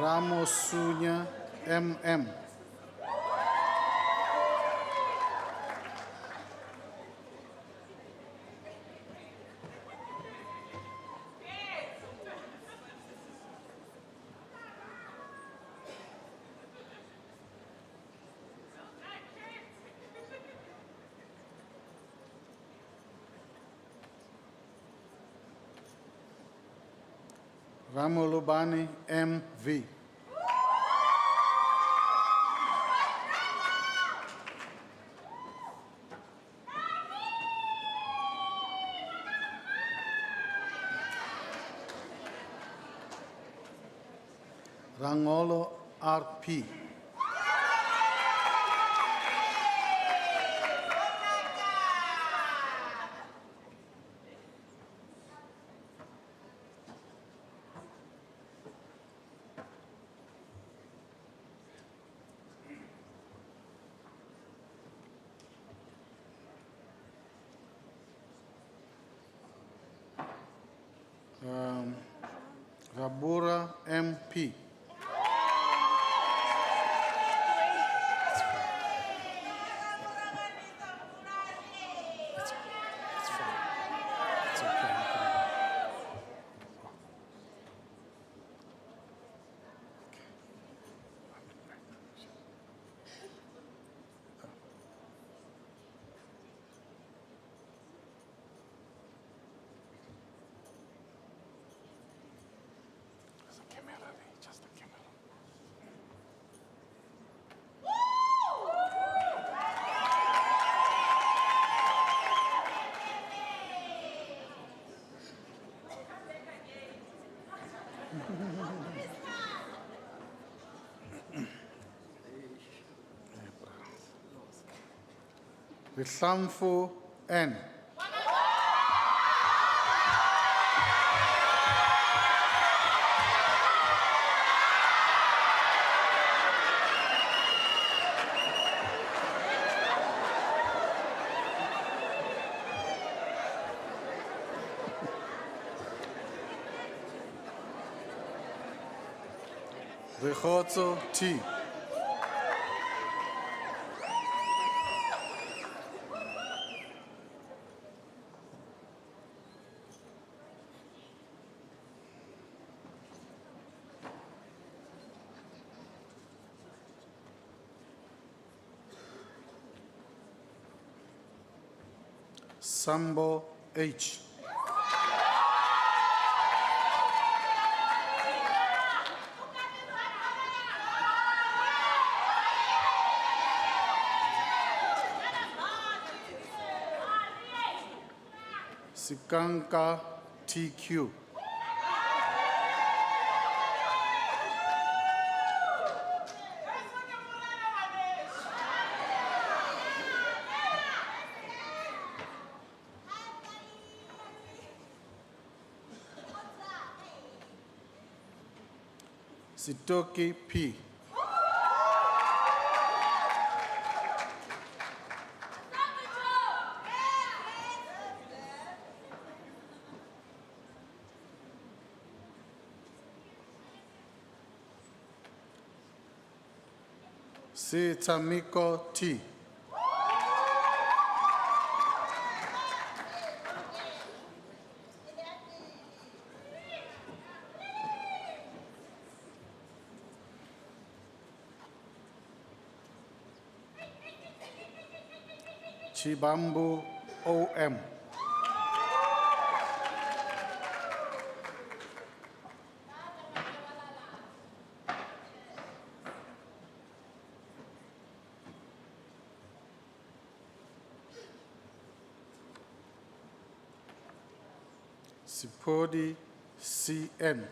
Ramosunya MM. Ramolubani MV. Rangolo RP. Rabura MP. Rishamfu N. Rechotso T. Sambo H. Sikanka TQ. Sitoki P. Sitamiko T. Chibambu OM. Sipodi CN.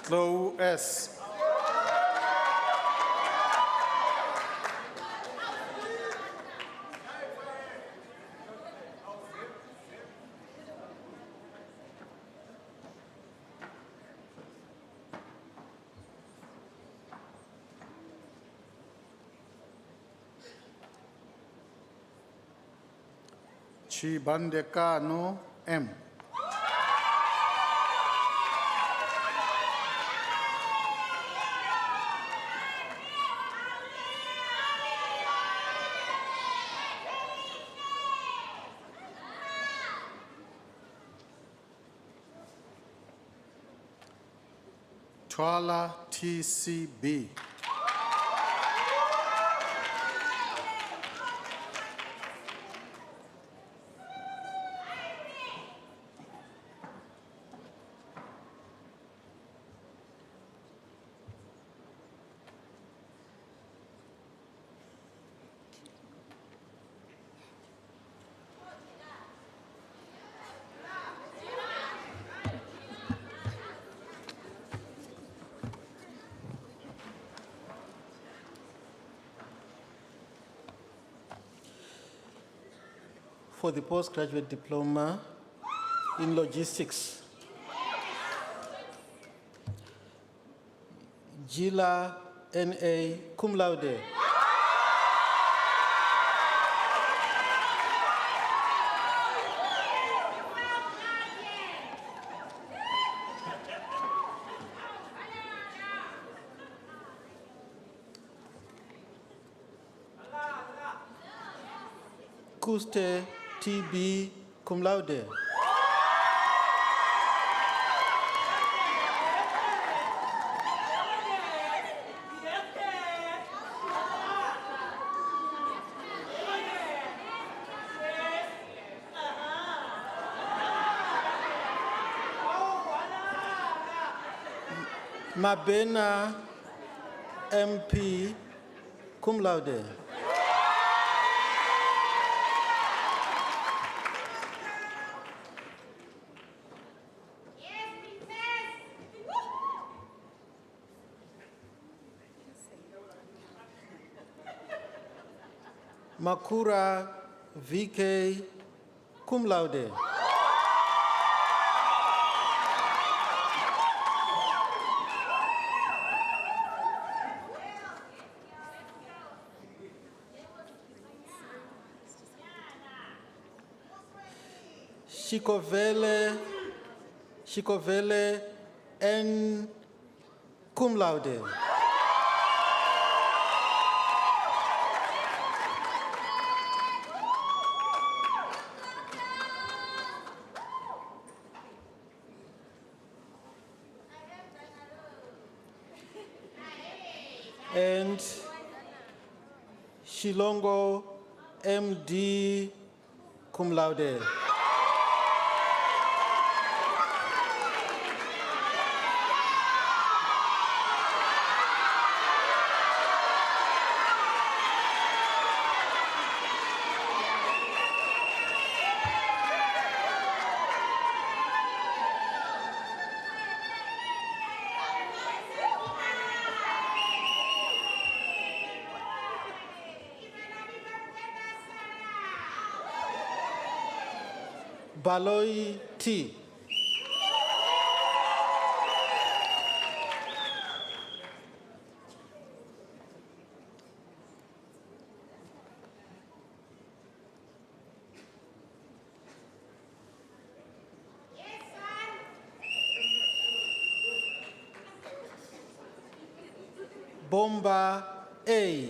Chloe S. Chibandekano M. Twala TCB. For the postgraduate diploma in logistics, Gila N.A. cum laude. Kuste T.B. cum laude. Mabena MP cum laude. Makura VK cum laude. Shikovele N cum laude. And Shilongo MD cum laude. Baloi T. Bomba A.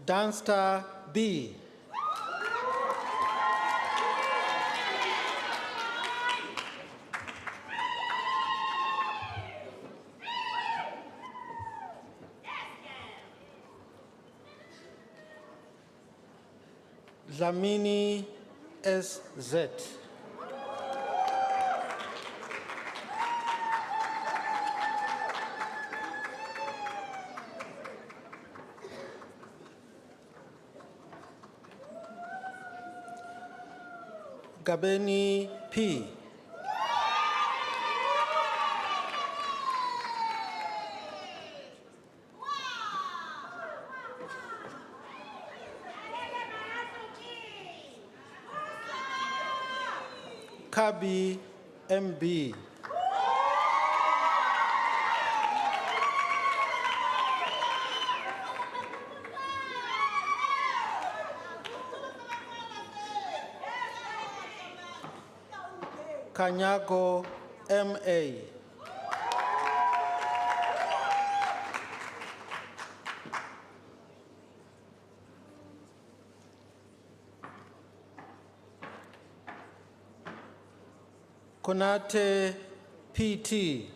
Dancer B. Dlamini SZ. Gabeni P. Kabi MB. Kanyago MA. Konate PT.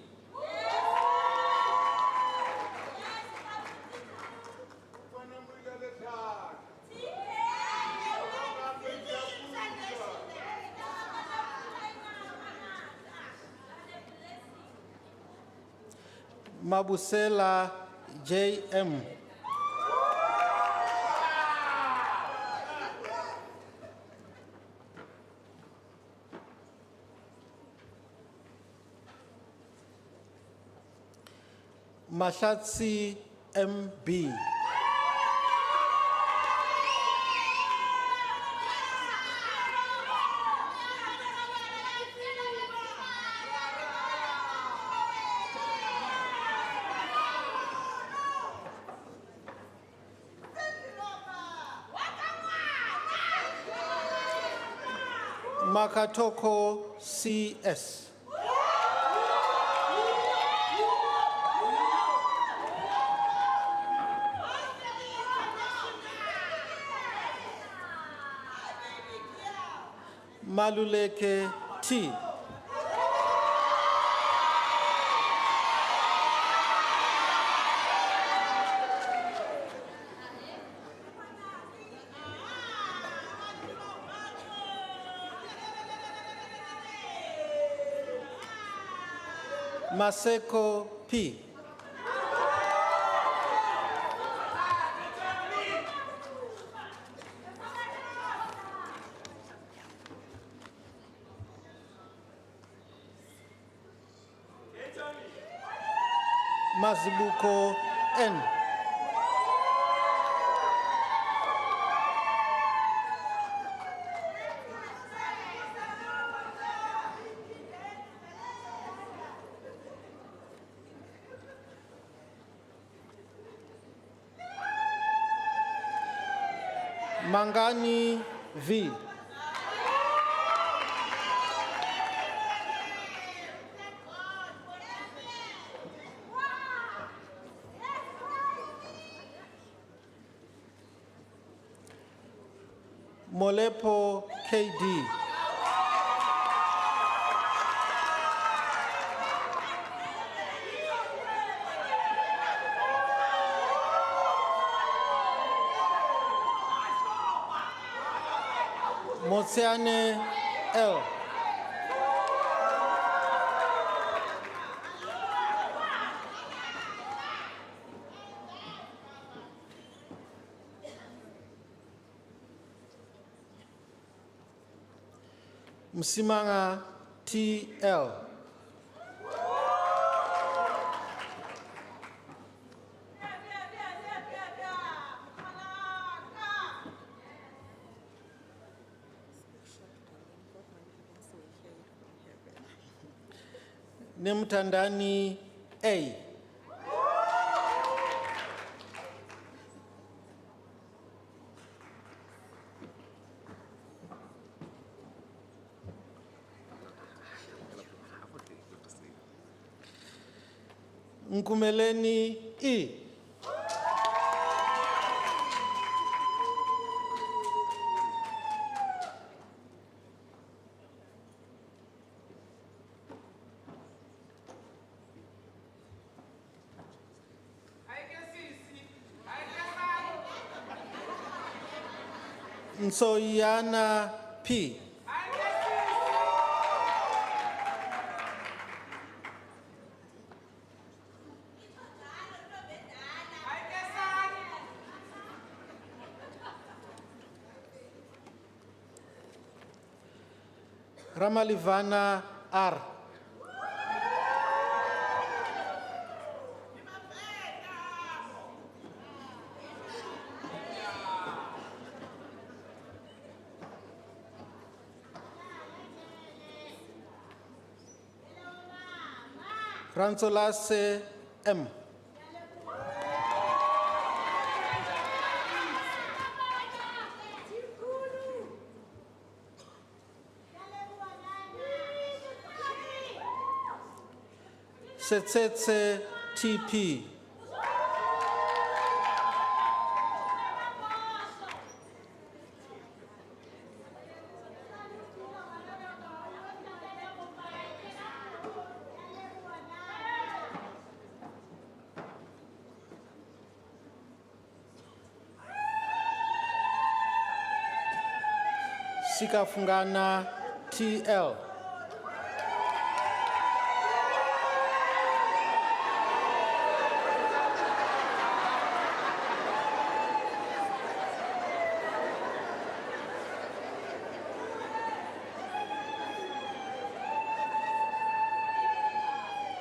Mabusela JM. Mahlatsi MB. Makatoko CS. Maluleke T. Maseko P. Mazibuko N. Mangani V. Molepo KD. Motsiane L. Msimanga TL. Nemtandani A. Nkumeleni E. Nsoyana P. Ramalivana R. Ransolase M. Setsetse TP. Sikafungana TL.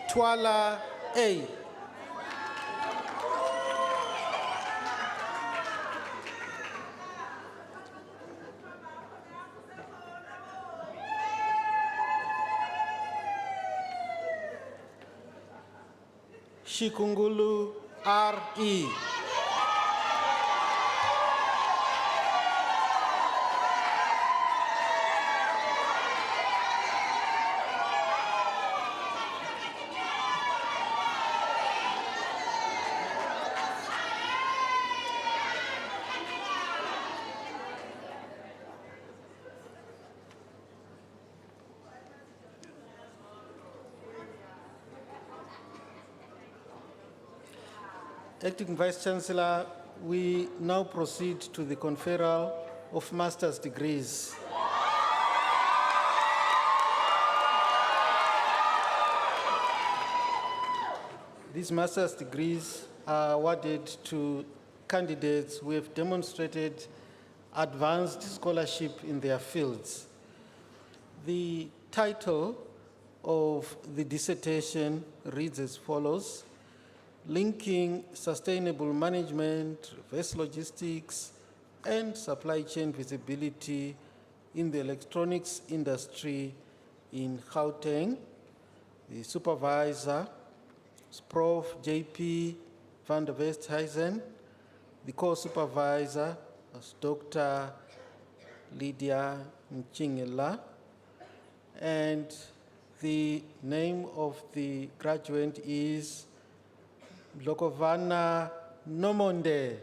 Twala A. Shikungulu RE. Acting Vice Chancellor, we now proceed to the conferral of master's degrees. These master's degrees are awarded to candidates who have demonstrated advanced scholarship in their fields. The title of the dissertation reads as follows: Linking Sustainable Management, Reverse Logistics, and Supply Chain Visibility in the Electronics Industry in Gauteng. The supervisor is Prof. J.P. van der Westhuizen. The co-supervisor is Dr. Lydia Mchingela. And the name of the graduate is Lokovana Nomonde.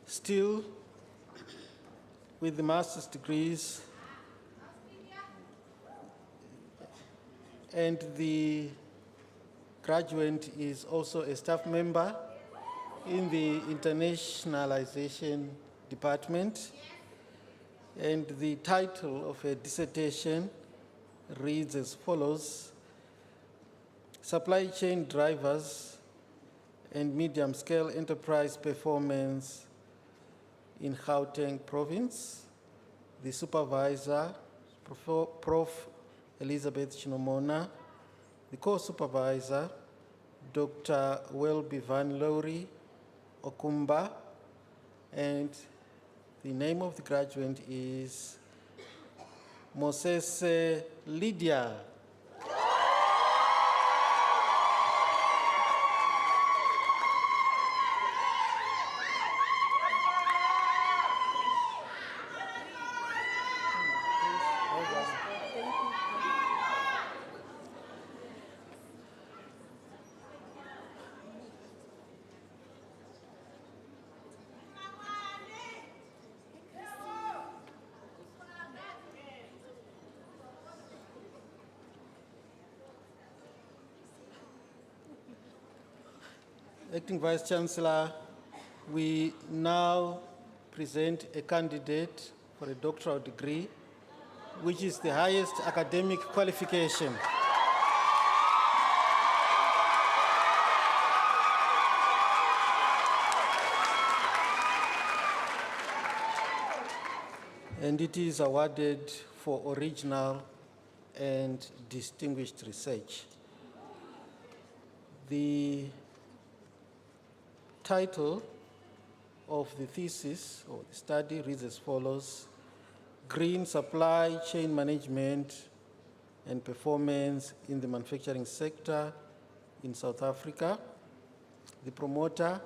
Still, with the master's degrees, and the graduate is also a staff member in the internationalization department, and the title of a dissertation reads as follows: Supply Chain Drivers and Medium-Scale Enterprise Performance in Gauteng Province. The supervisor, Prof. Elizabeth Chinomona. The co-supervisor, Dr. Welby Van Lowry Okumba. And the name of the graduate is Moses Lydia. Acting Vice Chancellor, we now present a candidate for a doctoral degree, which is the highest academic qualification. And it is awarded for original and distinguished research. The title of the thesis or the study reads as follows: Green Supply Chain Management and Performance in the Manufacturing Sector in South Africa. The promoter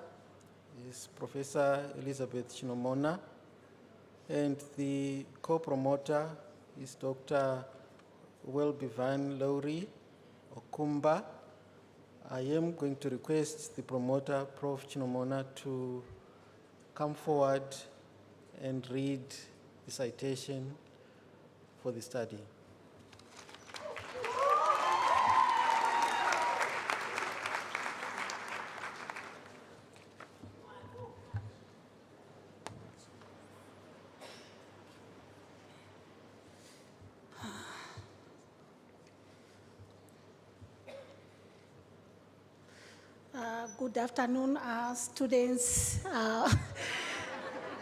is Professor Elizabeth Chinomona, and the co-promoter is Dr. Welbevan Lowry Okumba. I am going to request the promoter, Prof. Chinomona, to come forward and read the citation for the study. Good afternoon, students,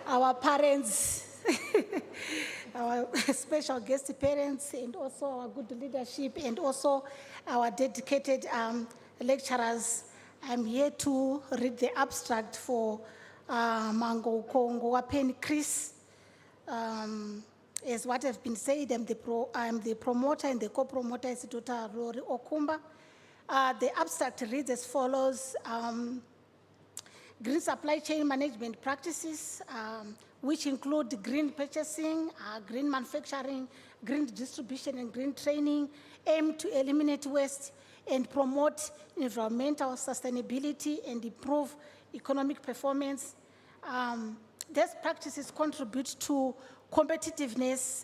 our parents, our special guest parents, and also our good leadership, and also our dedicated lecturers. I'm here to read the abstract for Mango Kongo Wapen Chris. As what has been said, I'm the promoter, and the co-promoter is Dr. Rory Okumba. The abstract reads as follows: green supply chain management practices, which include green purchasing, green manufacturing, green distribution, and green training, aim to eliminate waste and promote environmental sustainability and improve economic performance. These practices contribute to competitiveness,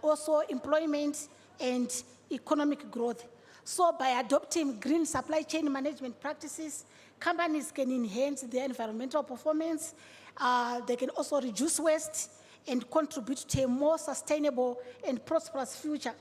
also employment and economic growth. So by adopting green supply chain management practices, companies can enhance their environmental performance. They can also reduce waste and contribute to a more sustainable and prosperous future.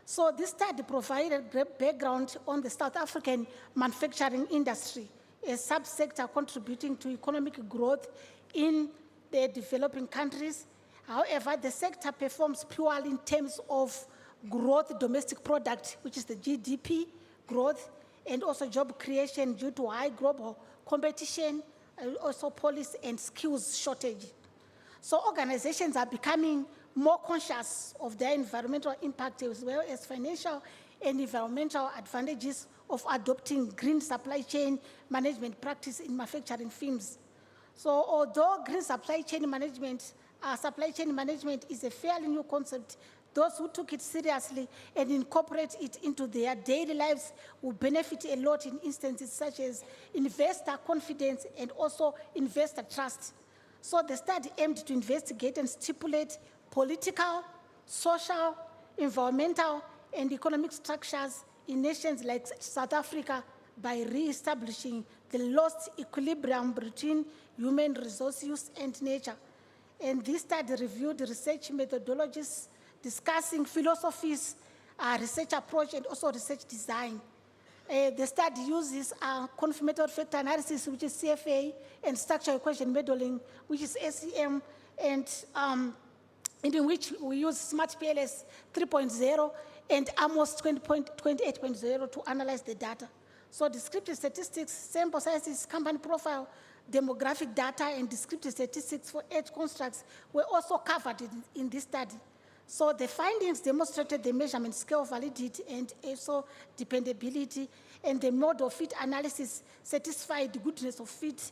So this study provided great background on the South African manufacturing industry, a subsector contributing to economic growth in the developing countries. However, the sector performs purely in terms of growth domestic product, which is the GDP growth, and also job creation due to high global competition, and also policy and skills shortage. So organizations are becoming more conscious of their environmental impact as well as financial and environmental advantages of adopting green supply chain management practice in manufacturing firms. So although green supply chain management is a fairly new concept, those who took it seriously and incorporate it into their daily lives will benefit a lot in instances such as investor confidence and also investor trust. So the study aimed to investigate and stipulate political, social, environmental, and economic structures in nations like South Africa by re-establishing the lost equilibrium between human resource use and nature. And this study reviewed research methodologies, discussing philosophies, research approach, and also research design. The study uses confirmatory factor analysis, which is CFA, and structural equation modeling, which is SEM, and in which we use Smart PLS 3.0 and Amos 28.0 to analyze the data. So descriptive statistics, sample sizes, company profile, demographic data, and descriptive statistics for edge constructs were also covered in this study. So the findings demonstrated the measurement scale validity and also dependability, and the mode of fit analysis satisfied the goodness of fit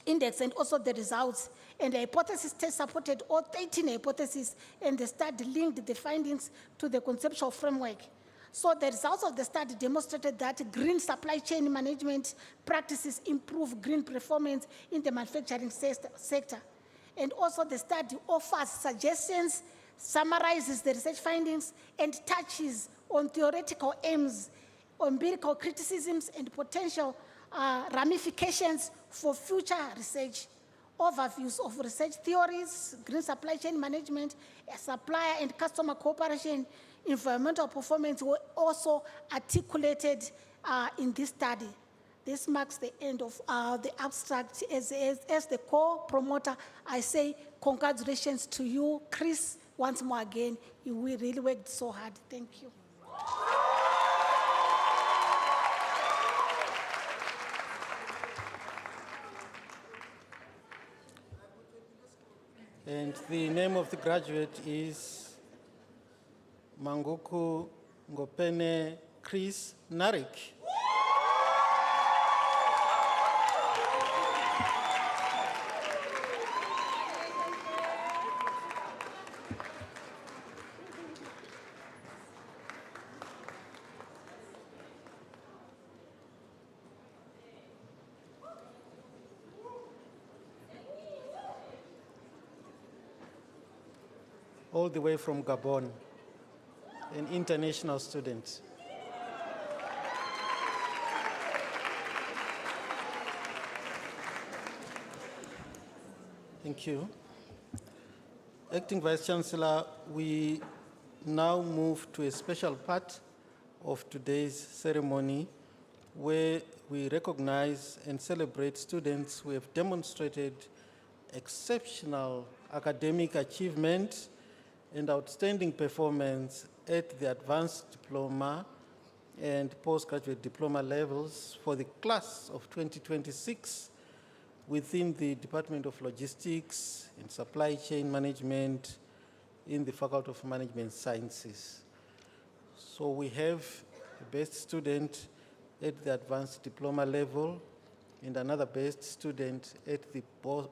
index and also the results. And the hypothesis test supported all 13 hypotheses, and the study linked the findings to the conceptual framework. So the results of the study demonstrated that green supply chain management practices improve green performance in the manufacturing sector. And also the study offers suggestions, summarizes the research findings, and touches on theoretical aims, empirical criticisms, and potential ramifications for future research, overviews of research theories, green supply chain management, supplier and customer cooperation, environmental performance were also articulated in this study. This marks the end of the abstract. As the co-promoter, I say congratulations to you, Chris, once more again. We really worked so hard. Thank you. And the name of the graduate is Manguku Ngopene Chris Narik. All the way from Gabon, an international student. Thank you. Acting Vice Chancellor, we now move to a special part of today's ceremony where we recognize and celebrate students who have demonstrated exceptional academic achievement and outstanding performance at the advanced diploma and postgraduate diploma levels for the class of 2026 within the Department of Logistics and Supply Chain Management in the Faculty of Management Sciences. So we have a best student at the advanced diploma level and another best student at the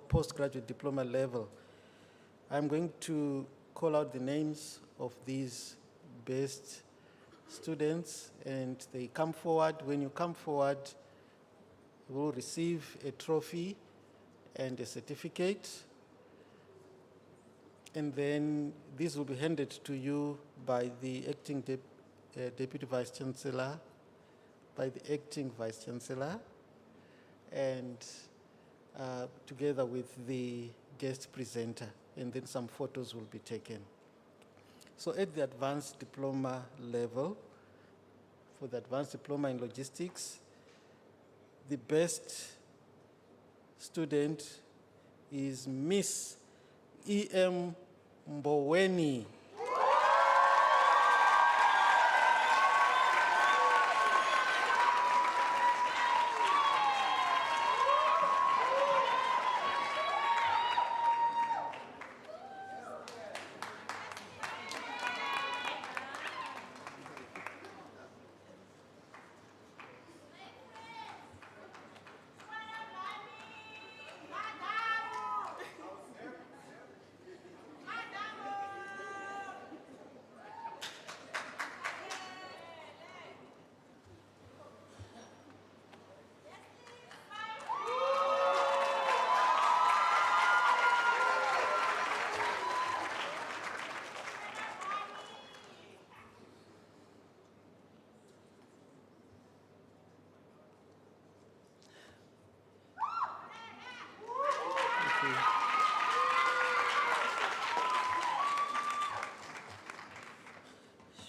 postgraduate diploma level. I'm going to call out the names of these best students and they come forward. When you come forward, you will receive a trophy and a certificate. And then this will be handed to you by the acting Deputy Vice Chancellor, and together with the guest presenter, and then some photos will be taken. So at the advanced diploma level, for the advanced diploma in logistics, the best student is Miss E.M. Mboweni.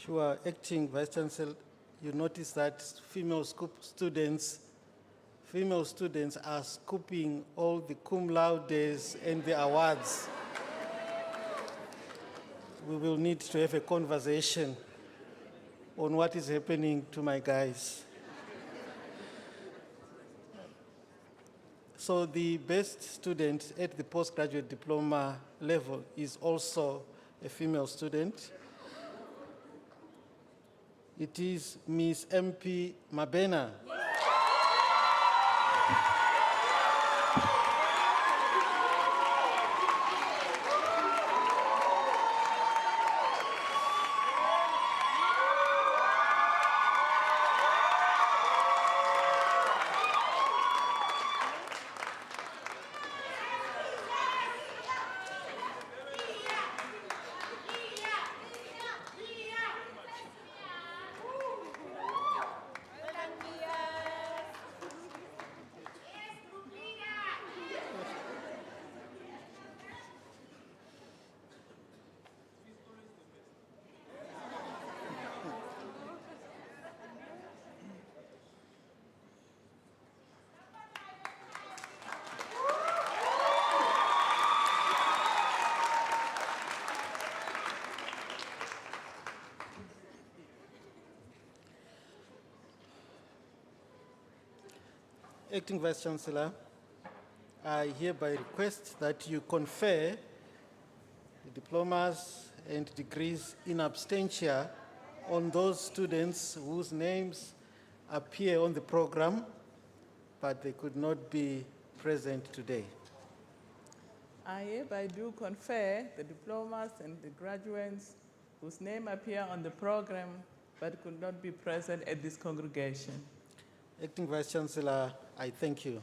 Sure, Acting Vice Chancellor, you notice that female students are scooping all the cum laudes and the awards. We will need to have a conversation on what is happening to my guys. So the best student at the postgraduate diploma level is also a female student. It is Ms. MP Mabena. Acting Vice Chancellor, I hereby request that you confer the diplomas and degrees in absentia on those students whose names appear on the program, but they could not be present today. I hereby do confer the diplomas and the graduates whose name appear on the program but could not be present at this congregation. Acting Vice Chancellor, I thank you.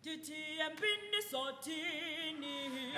Titi empini sotini.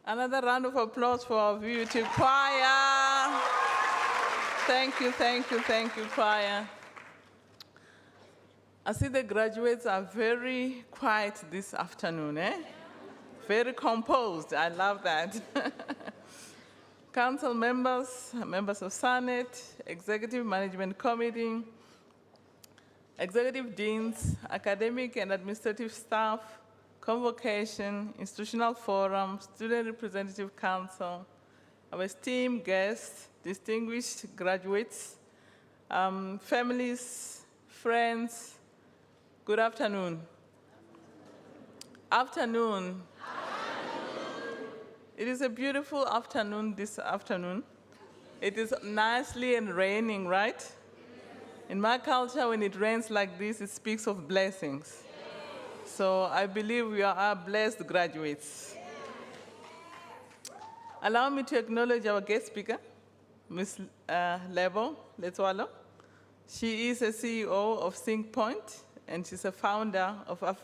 Another round of applause for our VUT choir. Thank you, thank you, thank you, choir. I see the graduates are very quiet this afternoon, eh? Very composed, I love that. Council members, members of Senate, Executive Management Committee, Executive Deans, academic and administrative staff, Convocation, Institutional Forum, Student Representative Council, our esteemed guests, distinguished graduates, families, friends, good afternoon. Afternoon. It is a beautiful afternoon this afternoon. It is nicely and raining, right? In my culture, when it rains like this, it speaks of blessings. So I believe we are blessed graduates. Allow me to acknowledge our guest speaker, Ms. Lebo Letwalo. She is a CEO of Sync Point, and she's a founder of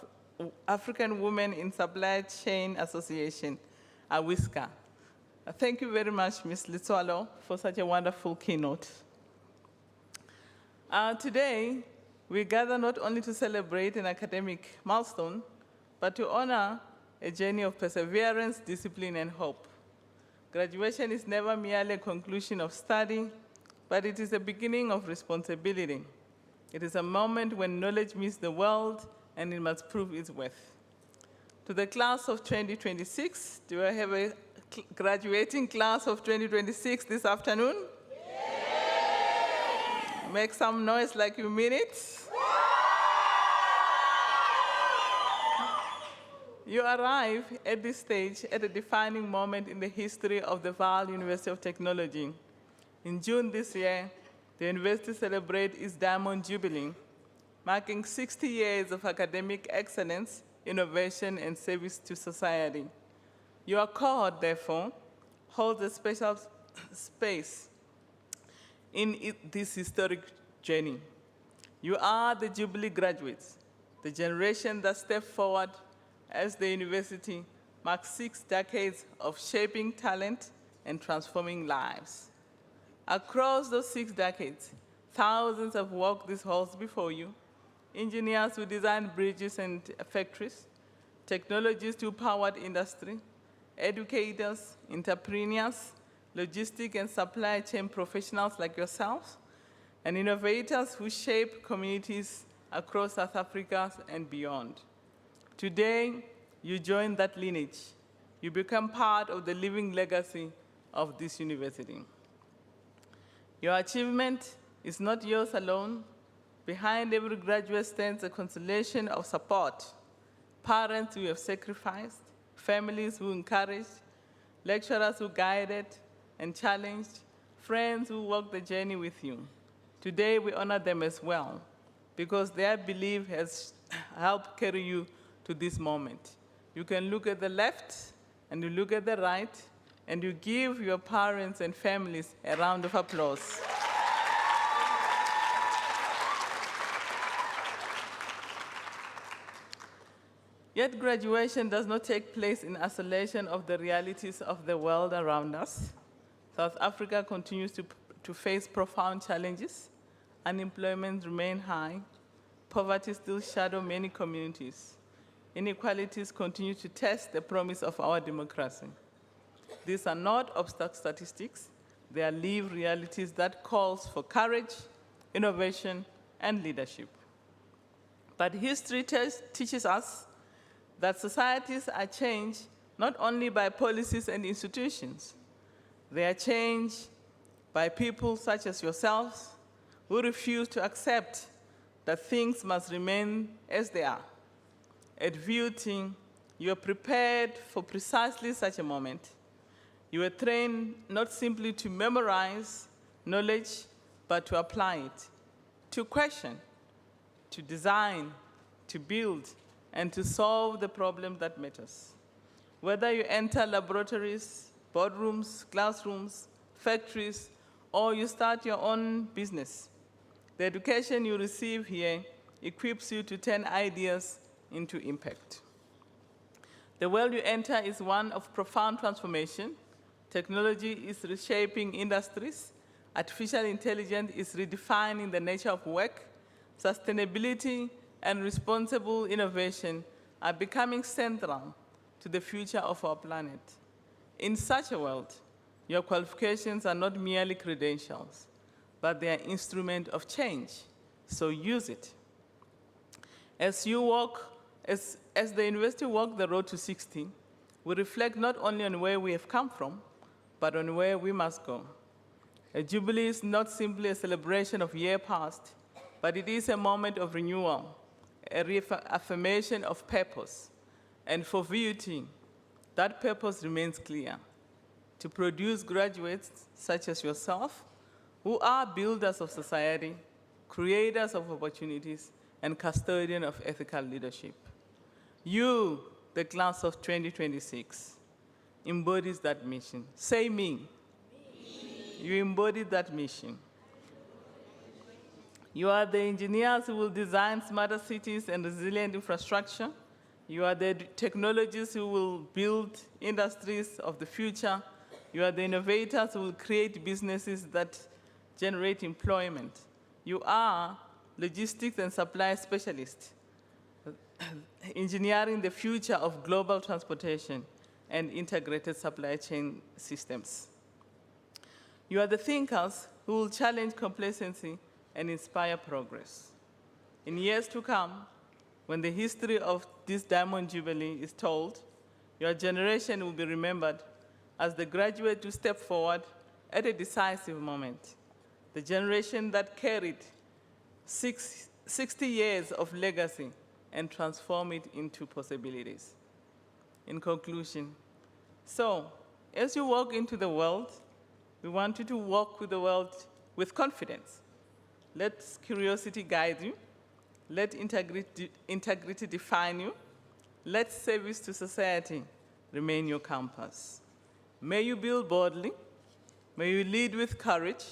African Women in Supply Chain Association, AWISCA. Thank you very much, Ms. Letwalo, for such a wonderful keynote. Today, we gather not only to celebrate an academic milestone, but to honor a journey of perseverance, discipline, and hope. Graduation is never merely a conclusion of study, but it is a beginning of responsibility. It is a moment when knowledge meets the world and it must prove its worth. To the class of 2026, do I have a graduating class of 2026 this afternoon? Yeah. Make some noise like you mean it. You arrive at this stage at a defining moment in the history of the Vaal University of Technology. In June this year, the university celebrates its Diamond Jubilee, marking 60 years of academic excellence, innovation, and service to society. Your cohort, therefore, holds a special space in this historic journey. You are the Jubilee graduates, the generation that stepped forward as the university marks 6 decades of shaping talent and transforming lives. Across those 6 decades, thousands have walked these halls before you. Engineers who designed bridges and factories, technologists who powered industry, educators, entrepreneurs, logistic and supply chain professionals like yourselves, and innovators who shape communities across South Africa and beyond. Today, you join that lineage. You become part of the living legacy of this university. Your achievement is not yours alone. Behind every graduate stands a constellation of support. Parents who have sacrificed, families who encouraged, lecturers who guided and challenged, friends who walked the journey with you. Today, we honor them as well, because their belief has helped carry you to this moment. You can look at the left, and you look at the right, and you give your parents and families a round of applause. Yet graduation does not take place in isolation of the realities of the world around us. South Africa continues to face profound challenges. Unemployment remains high. Poverty still shadows many communities. Inequalities continue to test the promise of our democracy. These are not abstract statistics. They are lived realities that calls for courage, innovation, and leadership. But history teaches us that societies are changed not only by policies and institutions. They are changed by people such as yourselves who refuse to accept that things must remain as they are. At VUT, you are prepared for precisely such a moment. You are trained not simply to memorize knowledge, but to apply it, to question, to design, to build, and to solve the problem that matters. Whether you enter laboratories, boardrooms, classrooms, factories, or you start your own business, the education you receive here equips you to turn ideas into impact. The world you enter is one of profound transformation. Technology is reshaping industries. Artificial intelligence is redefining the nature of work. Sustainability and responsible innovation are becoming central to the future of our planet. In such a world, your qualifications are not merely credentials, but they are instruments of change, so use it. As the university walks the road to 60, we reflect not only on where we have come from, but on where we must go. A jubilee is not simply a celebration of year past, but it is a moment of renewal, a reaffirmation of purpose. And for VUT, that purpose remains clear: to produce graduates such as yourself, who are builders of society, creators of opportunities, and custodians of ethical leadership. You, the class of 2026, embodies that mission. Say me. You embody that mission. You are the engineers who will design smarter cities and resilient infrastructure. You are the technologists who will build industries of the future. You are the innovators who will create businesses that generate employment. You are logistics and supply specialists engineering the future of global transportation and integrated supply chain systems. You are the thinkers who will challenge complacency and inspire progress. In years to come, when the history of this Diamond Jubilee is told, your generation will be remembered as the graduate to step forward at a decisive moment, the generation that carried 60 years of legacy and transformed it into possibilities. In conclusion, so as you walk into the world, we want you to walk with the world with confidence. Let curiosity guide you. Let integrity define you. Let service to society remain your compass. May you build boldly. May you lead with courage.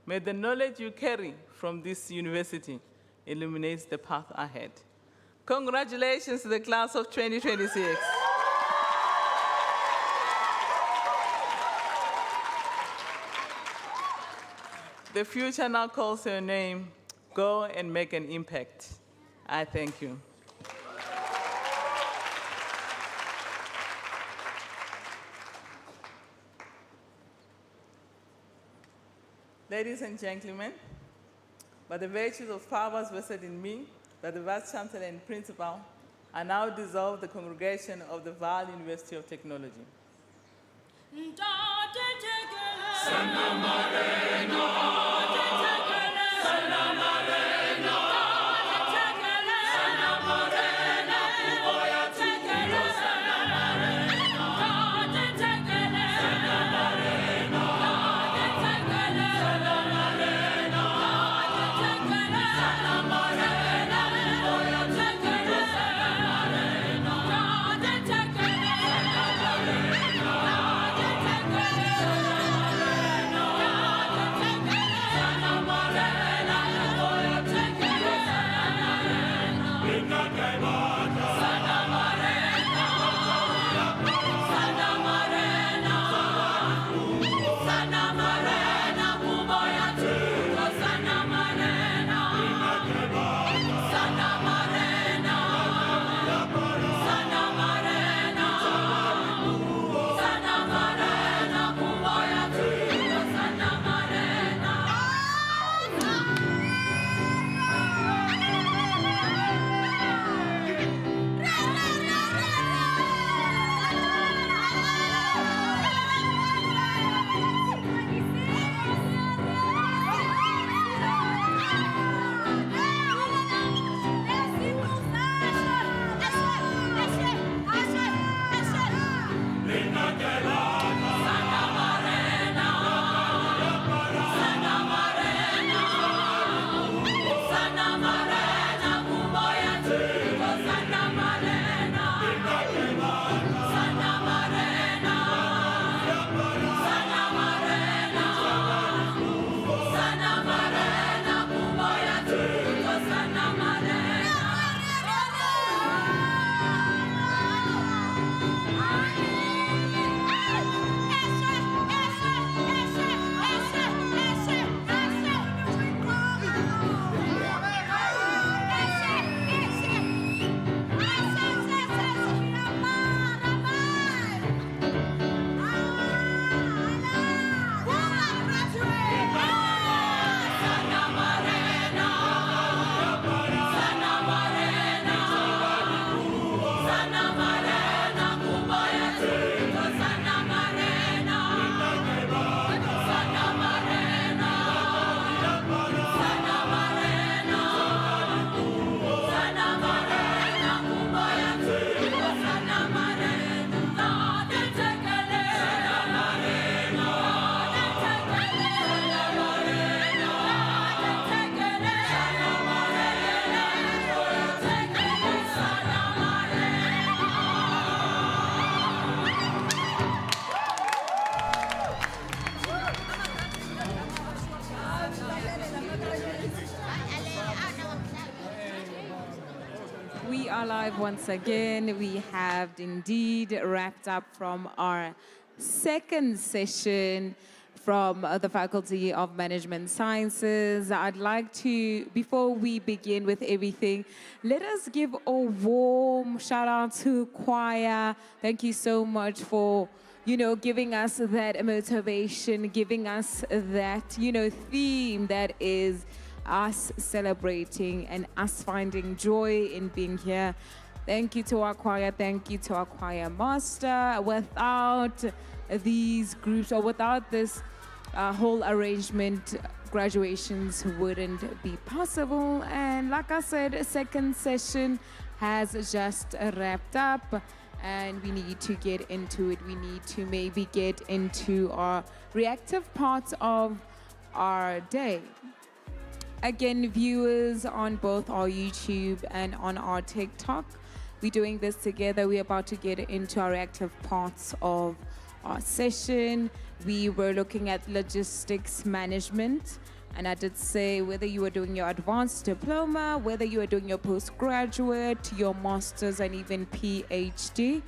May the knowledge you carry from this university illuminate the path ahead. Congratulations to the class of 2026. The future now calls your name. Go and make an impact. I thank you. Ladies and gentlemen, by the virtues of powers vested in me by the Vice Chancellor and Principal, I now dissolve the congregation of the Vaal University of Technology. We are live once again. We have indeed wrapped up from our second session from the Faculty of Management Sciences. I'd like to, before we begin with everything, let us give a warm shout out to choir. Thank you so much for, giving us that motivation, giving us that, theme that is us celebrating and us finding joy in being here. Thank you to our choir. Thank you to our choir master. Without these groups or without this whole arrangement, graduations wouldn't be possible. And like I said, a second session has just wrapped up and we need to get into it. We need to maybe get into our reactive parts of our day. Again, viewers on both our YouTube and on our TikTok, we're doing this together. We're about to get into our reactive parts of our session. We were looking at logistics management, and I did say whether you were doing your advanced diploma, whether you were doing your postgraduate, your master's, and even PhD,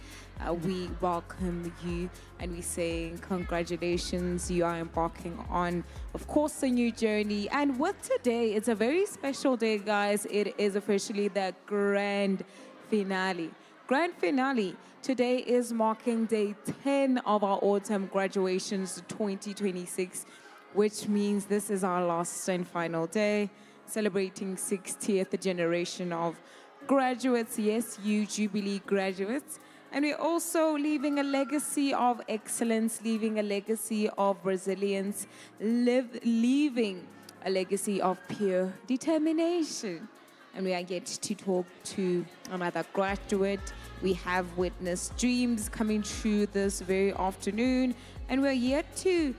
we welcome you and we say congratulations, you are embarking on, of course, a new journey. And with today, it's a very special day, guys. It is officially the grand finale. Grand finale. Today is marking day 10 of our autumn graduations 2026, which means this is our last and final day, celebrating 60th generation of graduates. Yes, you Jubilee graduates. And we're also leaving a legacy of excellence, leaving a legacy of resilience, leaving a legacy of pure determination. And we are yet to talk to another graduate. We have witnessed dreams coming true this very afternoon, and we're yet to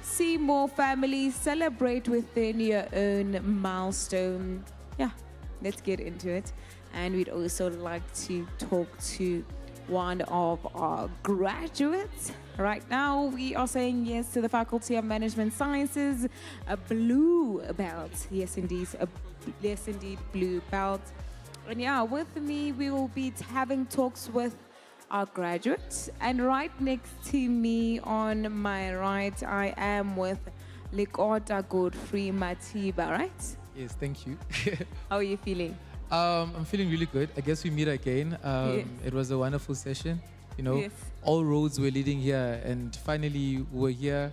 see more families celebrate within your own milestone. Yeah, let's get into it. And we'd also like to talk to one of our graduates. Right now, we are saying yes to the Faculty of Management Sciences, a blue belt. Yes, indeed, blue belt. And yeah, with me, we will be having talks with our graduates. And right next to me on my right, I am with Lekota Godfrey Matiba, right? Yes, thank you. How are you feeling? I'm feeling really good. I guess we meet again. Yes. It was a wonderful session. Yes. All roads were leading here, and finally we're here.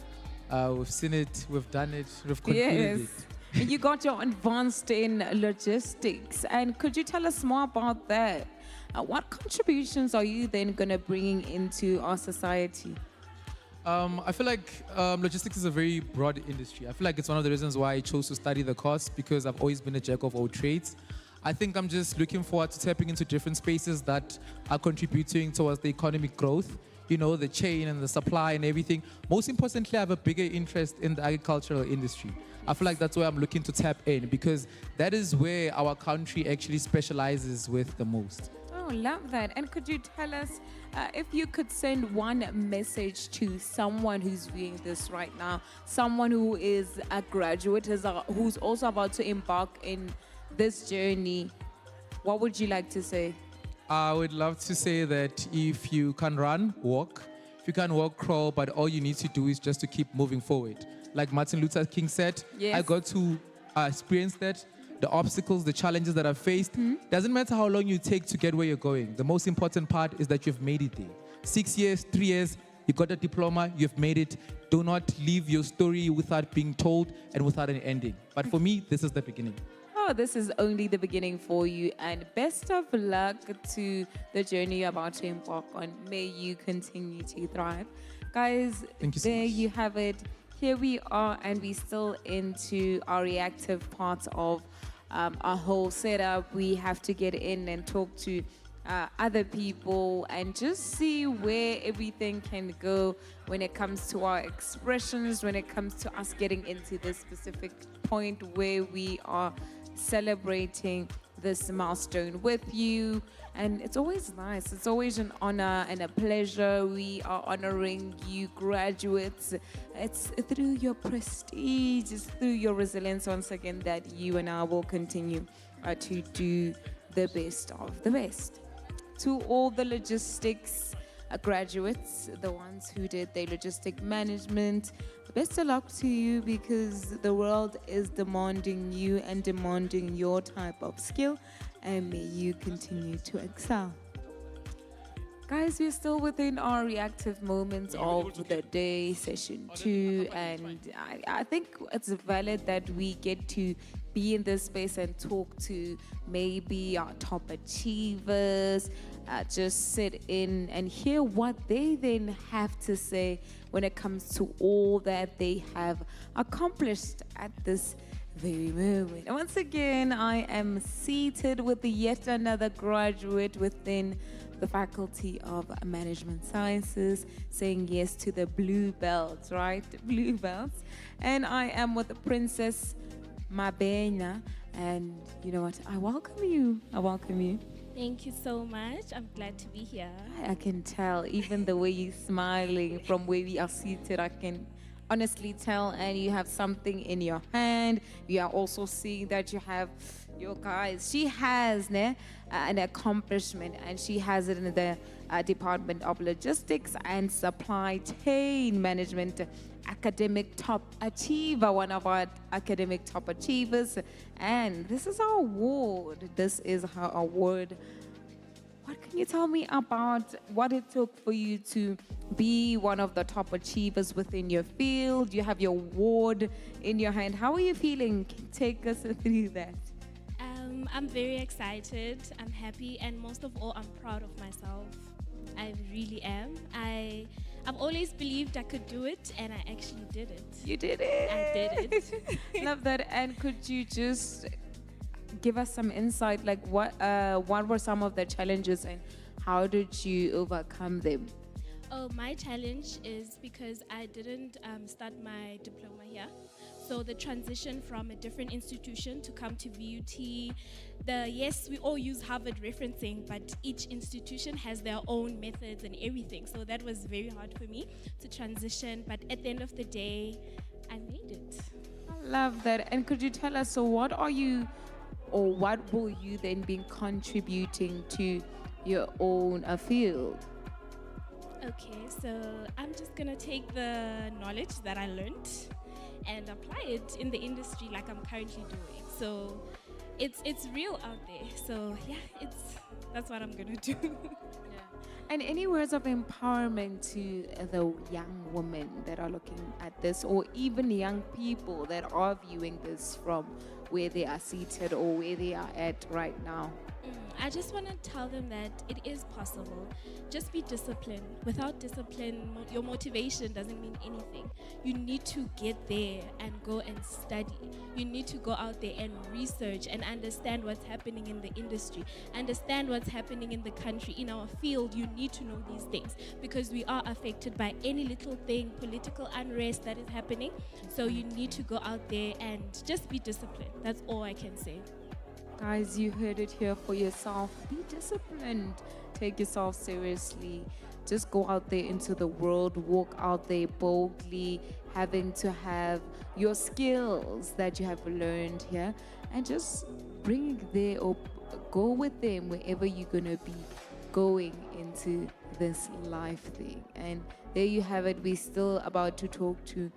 We've seen it, we've done it, we've concluded it. And you got your advanced in logistics. And could you tell us more about that? What contributions are you then going to bring into our society? I feel like logistics is a very broad industry. I feel like it's one of the reasons why I chose to study the course, because I've always been a jack of all trades. I think I'm just looking forward to tapping into different spaces that are contributing towards the economic growth, the chain and the supply and everything. Most importantly, I have a bigger interest in the agricultural industry. I feel like that's where I'm looking to tap in, because that is where our country actually specializes with the most. Oh, love that. And could you tell us if you could send one message to someone who's viewing this right now, someone who is a graduate, who's also about to embark in this journey, what would you like to say? I would love to say that if you can run, walk. If you can walk, crawl, but all you need to do is just to keep moving forward. Like Martin Luther King said, yes. I got to experience that, the obstacles, the challenges that I've faced. Doesn't matter how long you take to get where you're going. The most important part is that you've made it there. 6 years, 3 years, you got a diploma, you've made it. Do not leave your story without being told and without an ending. But for me, this is the beginning. Oh, this is only the beginning for you, and best of luck to the journey you're about to embark on. May you continue to thrive. Guys, Thank you so there much. you have it. Here we are, and we're still into our reactive part of our whole setup. We have to get in and talk to other people and just see where everything can go when it comes to our expressions, when it comes to us getting into this specific point where we are celebrating this milestone with you. And it's always nice. It's always an honor and a pleasure. We are honoring you graduates. It's through your prestige, it's through your resilience once again that you and I will continue to do the best of the best. To all the logistics graduates, the ones who did their logistic management, best of luck to you, because the world is demanding you and demanding your type of skill, and may you continue to excel. Guys, we're still within our reactive moments of the day, session 2, and I think it's valid that we get to be in this space and talk to maybe our top achievers, just sit in and hear what they then have to say when it comes to all that they have accomplished at this very moment. And once again, I am seated with yet another graduate within the Faculty of Management Sciences, saying yes to the blue belts, right? Blue belts. And I am with the Princess Mabena. And you know what? I welcome you. I welcome you. Thank you so much. I'm glad to be here. I can tell, even the way you're smiling from where we are seated, I can honestly tell. And you have something in your hand. We are also seeing that you have your guys. She has an accomplishment, and she has it in the Department of Logistics and Supply Chain Management. Academic top achiever, one of our academic top achievers. And this is her award. This is her award. What can you tell me about what it took for you to be one of the top achievers within your field? You have your award in your hand. How are you feeling? Take us through that. I'm very excited. I'm happy, and most of all, I'm proud of myself. I really am. I've always believed I could do it, and I actually did it. You did it. I did it. Love that. And could you just give us some insight, like what were some of the challenges and how did you overcome them? Oh, my challenge is because I didn't start my diploma here. So the transition from a different institution to come to VUT, yes, we all use Harvard referencing, but each institution has their own methods and everything. So that was very hard for me to transition. But at the end of the day, I made it. I love that. And could you tell us, so what are you, or what will you then be contributing to your own field? Okay, so I'm just gonna take the knowledge that I learned and apply it in the industry like I'm currently doing. So it's real out there. So yeah, that's what I'm gonna do. And any words of empowerment to the young women that are looking at this, or even young people that are viewing this from where they are seated or where they are at right now? I just want to tell them that it is possible. Just be disciplined. Without discipline, your motivation doesn't mean anything. You need to get there and go and study. You need to go out there and research and understand what's happening in the industry, understand what's happening in the country, in our field. You need to know these things because we are affected by any little thing, political unrest that is happening. So you need to go out there and just be disciplined. That's all I can say. Guys, you heard it here for yourself. Be disciplined. Take yourself seriously. Just go out there into the world. Walk out there boldly, having to have your skills that you have learned here, and just bring it there or go with them wherever you're going to be going into this life thing. And there you have it. We're still about to talk to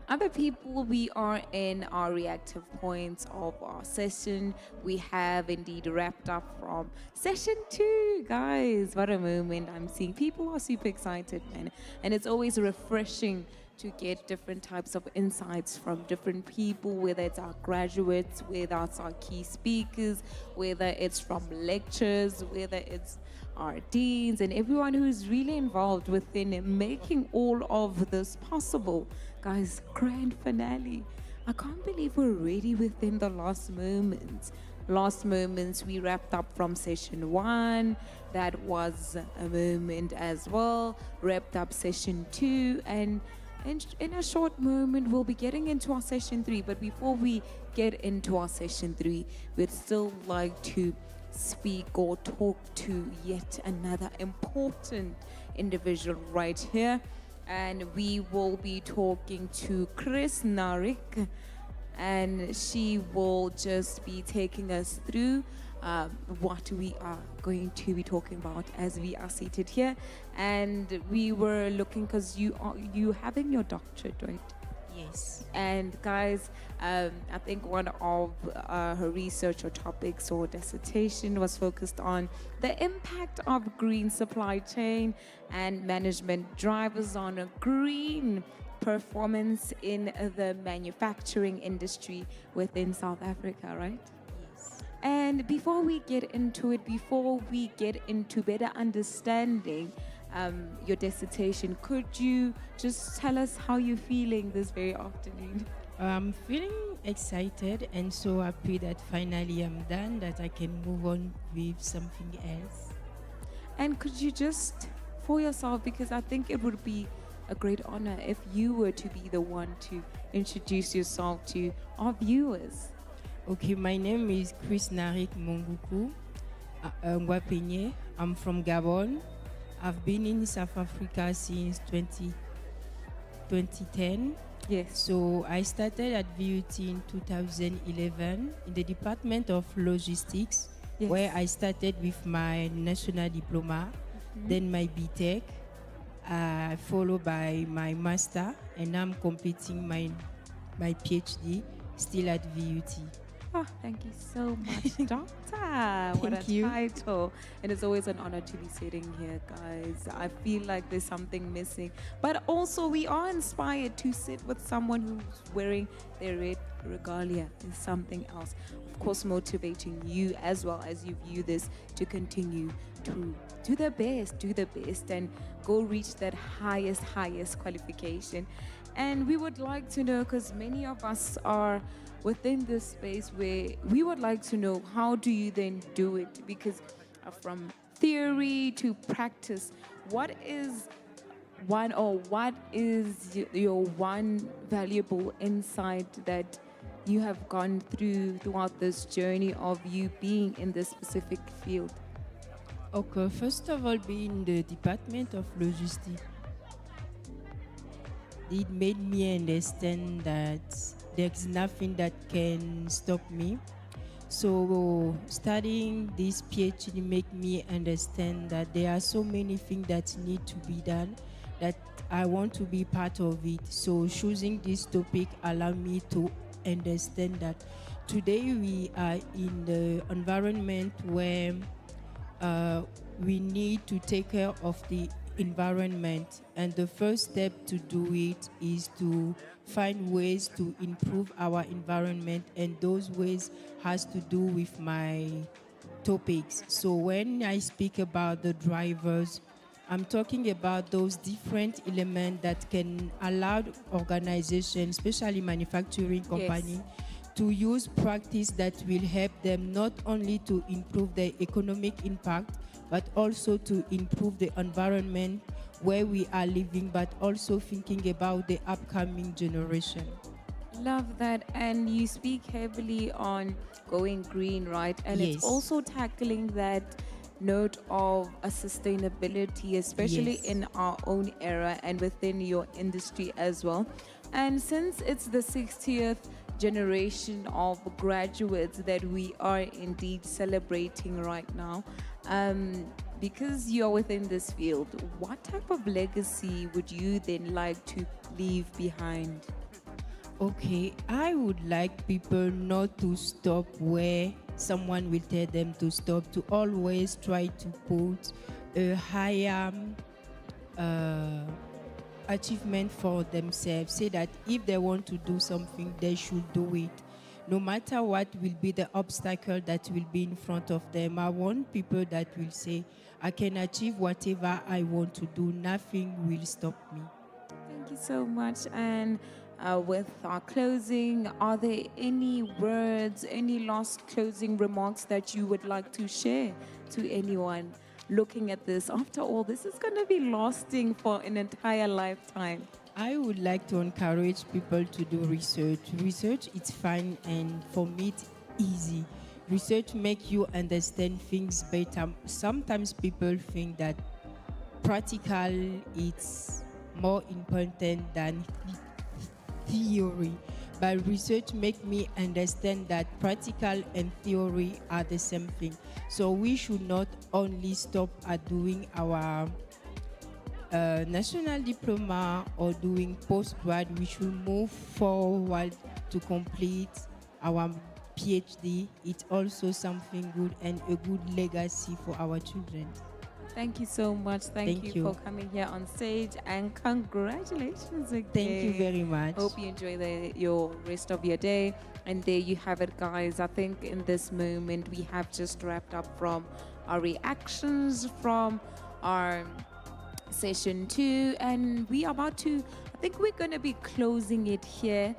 other people. We are in our reactive points of our session. We have indeed wrapped up from session 2. Guys, what a moment. I'm seeing people are super excited, man. And it's always refreshing to get different types of insights from different people, whether it's our graduates, whether it's our key speakers, whether it's from lectures, whether it's our deans, and everyone who's really involved within making all of this possible. Guys, grand finale. I can't believe we're already within the last moments. Last moments, we wrapped up from session 1. That was a moment as well. Wrapped up session 2, and in a short moment, we'll be getting into our session 3. But before we get into our session 3, we'd still like to speak or talk to yet another important individual right here. And we will be talking to Chris Narik, and she will just be taking us through what we are going to be talking about as we are seated here. And we were looking, because you having your doctorate, right? Yes. And guys, I think one of her research or topics or dissertation was focused on the impact of green supply chain and management drivers on a green performance in the manufacturing industry within South Africa, right? Yes. And before we get into it, before we get into better understanding your dissertation, could you just tell us how you're feeling this very afternoon? I'm feeling excited and so happy that finally I'm done, that I can move on with something else. And could you just, for yourself, because I think it would be a great honor if you were to be the one to introduce yourself to our viewers. Okay, my name is Chris Narik Monguku Ngwapenye. I'm from Gabon. I've been in South Africa since 2010. Yes. So I started at VUT in 2011 in the Department of Logistics, Yes. where I started with my national diploma, then my BTech, followed by my master, and now I'm completing my PhD still at VUT. Oh, thank you so much, Doctor. What Thank a you. title. And it's always an honor to be sitting here, guys. I feel like there's something missing. But also, we are inspired to sit with someone who's wearing their red regalia. Is something else. Of course, motivating you as well as you view this to continue to do the best, and go reach that highest qualification. And we would like to know, because many of us are within this space, where we would like to know, how do you then do it? Because from theory to practice, what is your one valuable insight that you have gone throughout this journey of you being in this specific field? Okay, first of all, being in the Department of Logistics, it made me understand that there's nothing that can stop me. So studying this PhD made me understand that there are so many things that need to be done, that I want to be part of it. So choosing this topic allowed me to understand that today we are in the environment where we need to take care of the environment, and the first step to do it is to find ways to improve our environment, and those ways has to do with my topics. So when I speak about the drivers, I'm talking about those different elements that can allow organizations, especially manufacturing companies, to use practice that will help them not only to improve their economic impact, but also to improve the environment where we are living, but also thinking about the upcoming generation. Love that. And you speak heavily on going green, right? And Yes. it's also tackling that note of a sustainability, especially Yes. in our own era and within your industry as well. And since it's the 60th generation of graduates that we are indeed celebrating right now, because you're within this field, what type of legacy would you then like to leave behind? Okay, I would like people not to stop where someone will tell them to stop, to always try to put a higher achievement for themselves. Say that if they want to do something, they should do it. No matter what will be the obstacle that will be in front of them. I want people that will say, I can achieve whatever I want to do. Nothing will stop me. Thank you so much. And with our closing, are there any words, any last closing remarks that you would like to share to anyone looking at this? After all, this is going to be lasting for an entire lifetime. I would like to encourage people to do research. Research is fun, and for me it's easy. Research makes you understand things better. Sometimes people think that practical is more important than theory. but research make me understand that practical and theory are the same thing. So we should not only stop at doing our national diploma or doing postgrad. We should move forward to complete our PhD. It's also something good and a good legacy for our children. Thank you so much. Thank you for coming here on stage, and congratulations again. Thank you very much. Hope you enjoy your rest of your day. And there you have it, guys. I think in this moment we have just wrapped up from our reactions from our session 2, and we are about to, I think we're going to be closing it here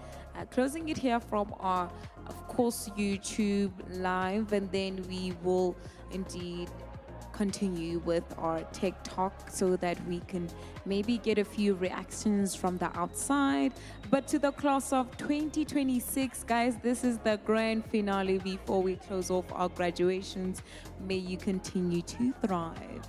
from our, of course, YouTube live, and then we will indeed continue with our tech talk so that we can maybe get a few reactions from the outside. But to the class of 2026, guys, this is the grand finale before we close off our graduations. May you continue to thrive.